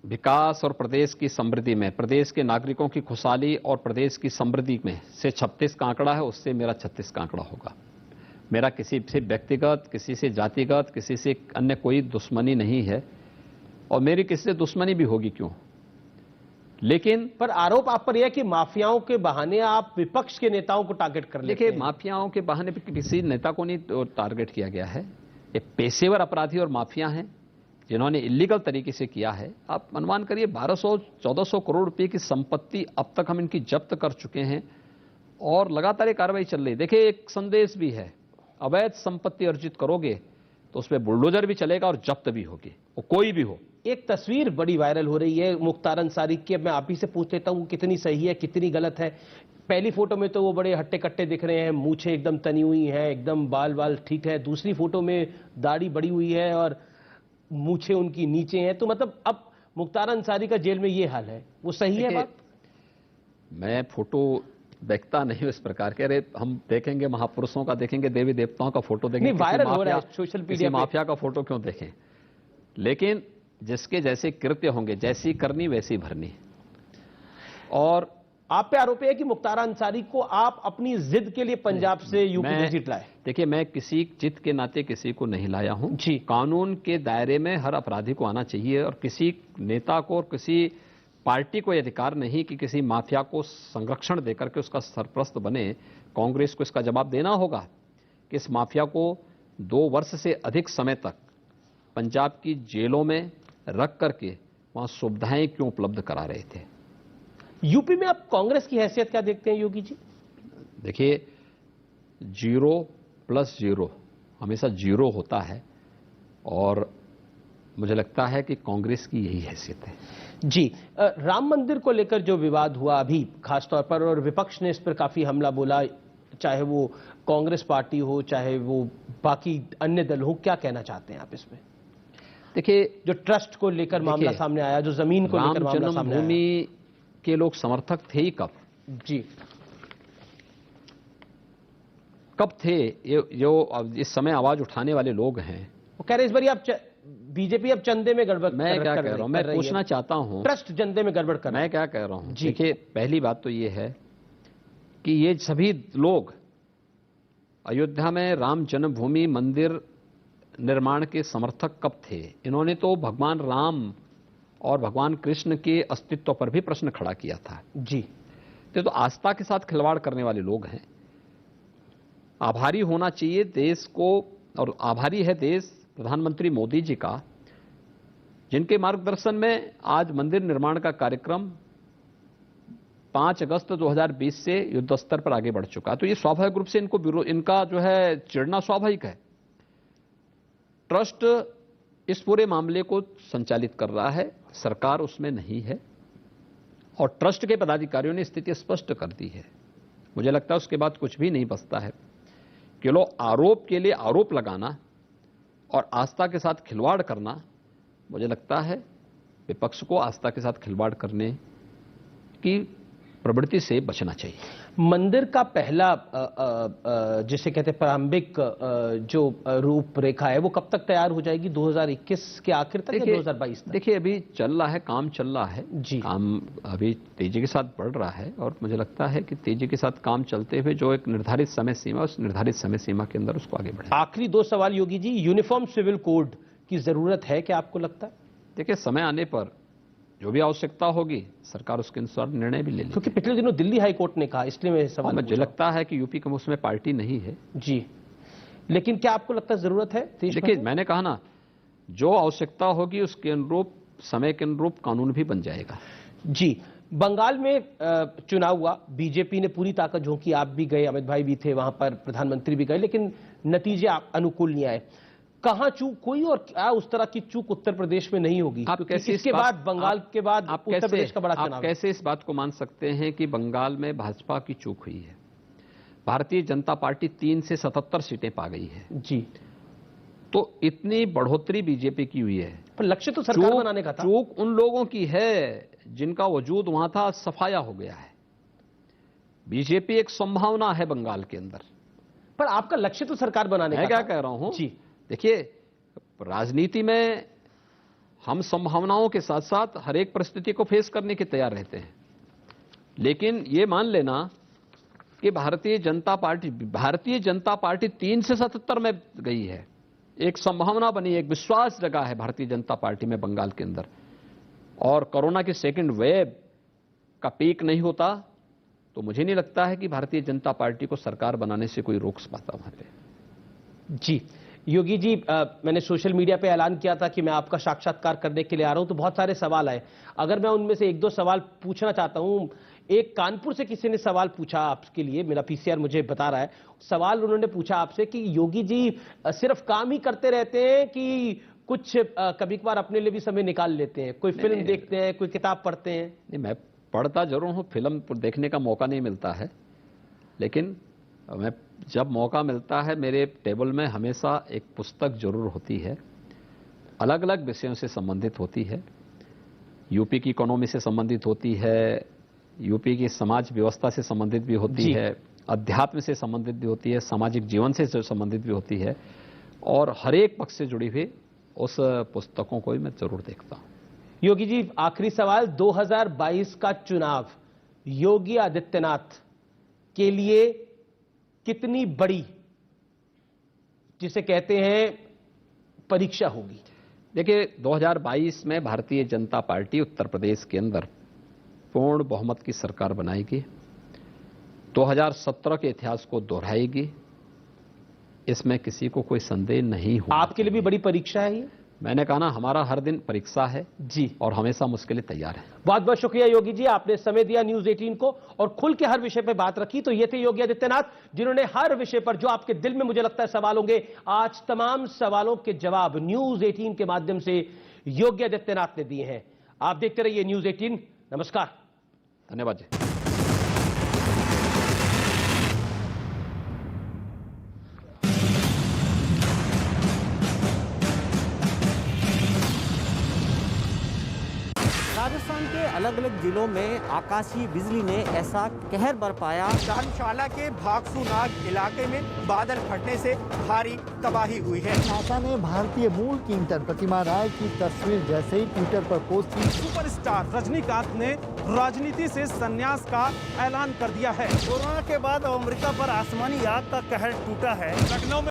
विकास और प्रदेश की समृद्धि में, प्रदेश के नागरिकों की खुशहाली और प्रदेश की समृद्धि में से 36 का आंकड़ा है, उससे मेरा 36 का आंकड़ा होगा। मेरा किसी से व्यक्तिगत, किसी से जातिगत, किसी से अन्य कोई दुश्मनी नहीं है और मेरी किसी से दुश्मनी भी होगी क्यों। लेकिन पर आरोप आप पर यह है कि माफियाओं के बहाने आप विपक्ष के नेताओं को टारगेट कर लेते हैं। देखिए, माफियाओं के बहाने पर किसी नेता को नहीं टारगेट किया गया है। ये पेशेवर अपराधी और माफिया हैं जिन्होंने इलीगल तरीके से किया है। आप अनुमान करिए 1200-1400 करोड़ रुपए की संपत्ति अब तक हम इनकी जब्त कर चुके हैं और लगातार ये कार्रवाई चल रही है। देखिए, एक संदेश भी है, अवैध संपत्ति अर्जित करोगे तो उसमें बुलडोजर भी चलेगा और जब्त भी होगी, वो कोई भी हो। एक तस्वीर बड़ी वायरल हो रही है मुख्तार अंसारी की। मैं आप ही से पूछ लेता हूं कितनी सही है, कितनी गलत है। पहली फोटो में तो वो बड़े हट्टे कट्टे दिख रहे हैं, मूछें एकदम तनी हुई हैं, एकदम बाल ठीक है। दूसरी फोटो में दाढ़ी बड़ी हुई है और मूछें उनकी नीचे हैं। तो मतलब अब मुख्तार अंसारी का जेल में ये हाल है, वो सही है बात? मैं फोटो देखता नहीं इस प्रकार के। अरे, हम देखेंगे महापुरुषों का, देखेंगे देवी देवताओं का फोटो देखेंगे, वायरल हो रहा है सोशल मीडिया पे। माफिया का फोटो क्यों देखें? लेकिन जिसके जैसे कृत्य होंगे, जैसी करनी वैसी भरनी। और आप पे आरोप है कि मुख्तार अंसारी को आप अपनी जिद के लिए पंजाब से यूपी विजिट लाए। देखिए, मैं किसी जिद के नाते किसी को नहीं लाया हूं जी। कानून के दायरे में हर अपराधी को आना चाहिए और किसी नेता को और किसी पार्टी को यह अधिकार नहीं कि किसी माफिया को संरक्षण देकर के उसका सरपरस्त बने। कांग्रेस को इसका जवाब देना होगा कि इस माफिया को 2 वर्ष से अधिक समय तक पंजाब की जेलों में रख करके वहां सुविधाएं क्यों उपलब्ध करा रहे थे। यूपी में आप कांग्रेस की हैसियत क्या देखते हैं योगी जी? देखिए, 0 + 0 हमेशा 0 होता है और मुझे लगता है कि कांग्रेस की यही हैसियत है। जी, राम मंदिर को लेकर जो विवाद हुआ अभी खासतौर पर, और विपक्ष ने इस पर काफी हमला बोला, चाहे वो कांग्रेस पार्टी हो, चाहे वो बाकी अन्य दल हो, क्या कहना चाहते हैं आप इसमें? देखिए, जो ट्रस्ट को लेकर मामला सामने आया, जो जमीन को लेकर मामला सामने आया, जन्मभूमि के लोग समर्थक थे ही कब? जी, कब थे ये जो इस समय आवाज उठाने वाले लोग हैं? वो कह रहे इस बार आप बीजेपी अब चंदे में गड़बड़ मैं क्या कह रहा हूं, मैं पूछना चाहता हूं, ट्रस्ट चंदे में गड़बड़ कर, मैं क्या कह रहा हूं? जी। देखिए, पहली बात तो ये है कि ये सभी लोग अयोध्या में राम जन्मभूमि मंदिर निर्माण के समर्थक कब थे? इन्होंने तो भगवान राम और भगवान कृष्ण के अस्तित्व पर भी प्रश्न खड़ा किया था। जी, तो आस्था के साथ खिलवाड़ करने वाले लोग हैं। आभारी होना चाहिए देश को, और आभारी है देश प्रधानमंत्री मोदी जी का, जिनके मार्गदर्शन में आज मंदिर निर्माण का कार्यक्रम 5 अगस्त 2020 से युद्ध स्तर पर आगे बढ़ चुका। तो ये स्वाभाविक रूप से इनका जो है चिढ़ना स्वाभाविक है। ट्रस्ट इस पूरे मामले को संचालित कर रहा है, सरकार उसमें नहीं है, और ट्रस्ट के पदाधिकारियों ने स्थिति स्पष्ट कर दी है। मुझे लगता है उसके बाद कुछ भी नहीं बचता है। केवल आरोप के लिए आरोप लगाना और आस्था के साथ खिलवाड़ करना, मुझे लगता है विपक्ष को आस्था के साथ खिलवाड़ करने की प्रवृत्ति से बचना चाहिए। मंदिर का पहला जिसे कहते हैं प्रारंभिक जो रूपरेखा है, वो कब तक तैयार हो जाएगी? 2021 के आखिर तक या 2022 तक? देखिए, अभी चल रहा है, काम चल रहा है जी, काम अभी तेजी के साथ बढ़ रहा है, और मुझे लगता है कि तेजी के साथ काम चलते हुए जो एक निर्धारित समय सीमा, उस निर्धारित समय सीमा के अंदर उसको आगे बढ़े। आखिरी 2 सवाल Yogi ji, uniform civil code की जरूरत है क्या आपको लगता है? देखिए, समय आने पर जो भी आवश्यकता होगी सरकार उसके अनुसार निर्णय भी ले लेगी। क्योंकि पिछले दिनों दिल्ली हाई कोर्ट ने कहा, इसलिए मैं सवाल मुझे लगता है कि यूपी के उसमें पार्टी नहीं है। जी, लेकिन क्या आपको लगता है जरूरत है? देखिए, मैंने कहा ना, जो आवश्यकता होगी उसके अनुरूप, समय के अनुरूप कानून भी बन जाएगा। जी, बंगाल में चुनाव हुआ, बीजेपी ने पूरी ताकत झोंकी, आप भी गए, अमित भाई भी थे वहां पर, प्रधानमंत्री भी गए, लेकिन नतीजे अनुकूल नहीं आए। कहां चूक हुई और क्या उस तरह की चूक उत्तर प्रदेश में नहीं होगी? इसके बाद बंगाल के बाद उत्तर प्रदेश का बड़ा चुनाव। आप कैसे इस बात को मान सकते हैं कि बंगाल में भाजपा की चूक हुई है? भारतीय जनता पार्टी 3 से 77 सीटें पा गई है। जी, तो इतनी बढ़ोतरी बीजेपी की हुई है, पर लक्ष्य तो सरकार बनाने का था। चूक उन लोगों की है जिनका वजूद वहां था, सफाया हो गया है। बीजेपी एक संभावना है बंगाल के अंदर, पर आपका लक्ष्य तो सरकार बनाने का था। मैं क्या कह रहा हूं जी, देखिए, राजनीति में हम संभावनाओं के साथ साथ हर एक परिस्थिति को फेस करने के तैयार रहते हैं, लेकिन ये मान लेना कि भारतीय जनता पार्टी 3 से 77 में गई है, एक संभावना बनी, एक विश्वास जगा है भारतीय जनता पार्टी में बंगाल के अंदर। और कोरोना की सेकंड वेव का पीक नहीं होता तो मुझे नहीं लगता है कि भारतीय जनता पार्टी को सरकार बनाने से कोई रोक पाता वहां पे। जी, योगी जी, मैंने सोशल मीडिया पे ऐलान किया था कि मैं आपका साक्षात्कार करने के लिए आ रहा हूं, तो बहुत सारे सवाल आए। अगर मैं उनमें से 1-2 सवाल पूछना चाहता हूं। एक कानपुर से किसी ने सवाल पूछा आपके लिए, मेरा पीसीआर मुझे बता रहा है। सवाल उन्होंने पूछा आपसे कि योगी जी सिर्फ काम ही करते रहते हैं कि कुछ कभी कभार अपने लिए भी समय निकाल लेते हैं? कोई फिल्म देखते हैं, कोई किताब पढ़ते हैं? नहीं, मैं पढ़ता जरूर हूं, फिल्म देखने का मौका नहीं मिलता है, लेकिन मैं जब मौका मिलता है मेरे टेबल में हमेशा एक पुस्तक जरूर होती है, अलग अलग विषयों से संबंधित होती है। यूपी की इकोनॉमी से संबंधित होती है, यूपी की समाज व्यवस्था से संबंधित भी होती है, अध्यात्म से संबंधित भी होती है, सामाजिक जीवन से संबंधित भी होती है, और हर एक पक्ष से जुड़ी हुई उस पुस्तकों को भी मैं जरूर देखता हूं। योगी जी, आखिरी सवाल, 2022 का चुनाव योगी आदित्यनाथ के लिए कितनी बड़ी, जिसे कहते हैं, परीक्षा होगी? देखिए, 2022 में भारतीय जनता पार्टी उत्तर प्रदेश के अंदर पूर्ण बहुमत की सरकार बनाएगी, 2017 के इतिहास को दोहराएगी, इसमें किसी को कोई संदेह नहीं हो। आपके लिए भी बड़ी परीक्षा है ये? मैंने कहा ना, हमारा हर दिन परीक्षा है जी, और हमेशा हम उसके लिए तैयार हैं। बहुत बहुत शुक्रिया योगी जी, आपने समय दिया न्यूज़ 18 को और खुल के हर विषय पर बात रखी। तो ये थे योगी आदित्यनाथ, जिन्होंने हर विषय पर जो आपके दिल में मुझे लगता है सवाल होंगे, आज तमाम सवालों के जवाब न्यूज़ 18 के माध्यम से योगी आदित्यनाथ ने दिए हैं। आप देखते रहिए न्यूज़ 18। नमस्कार। धन्यवाद जी। राजस्थान के अलग अलग जिलों में आकाशीय बिजली ने ऐसा कहर बरपाया। धर्मशाला के भागसूनाग इलाके में बादल फटने से भारी तबाही हुई है। नासा ने भारतीय मूल की इंटर प्रतिमा राय की तस्वीर जैसे ही ट्विटर पर पोस्ट की। सुपरस्टार रजनीकांत ने राजनीति से संन्यास का ऐलान कर दिया है। कोरोना के बाद अमेरिका पर आसमानी आग का कहर टूटा है। लखनऊ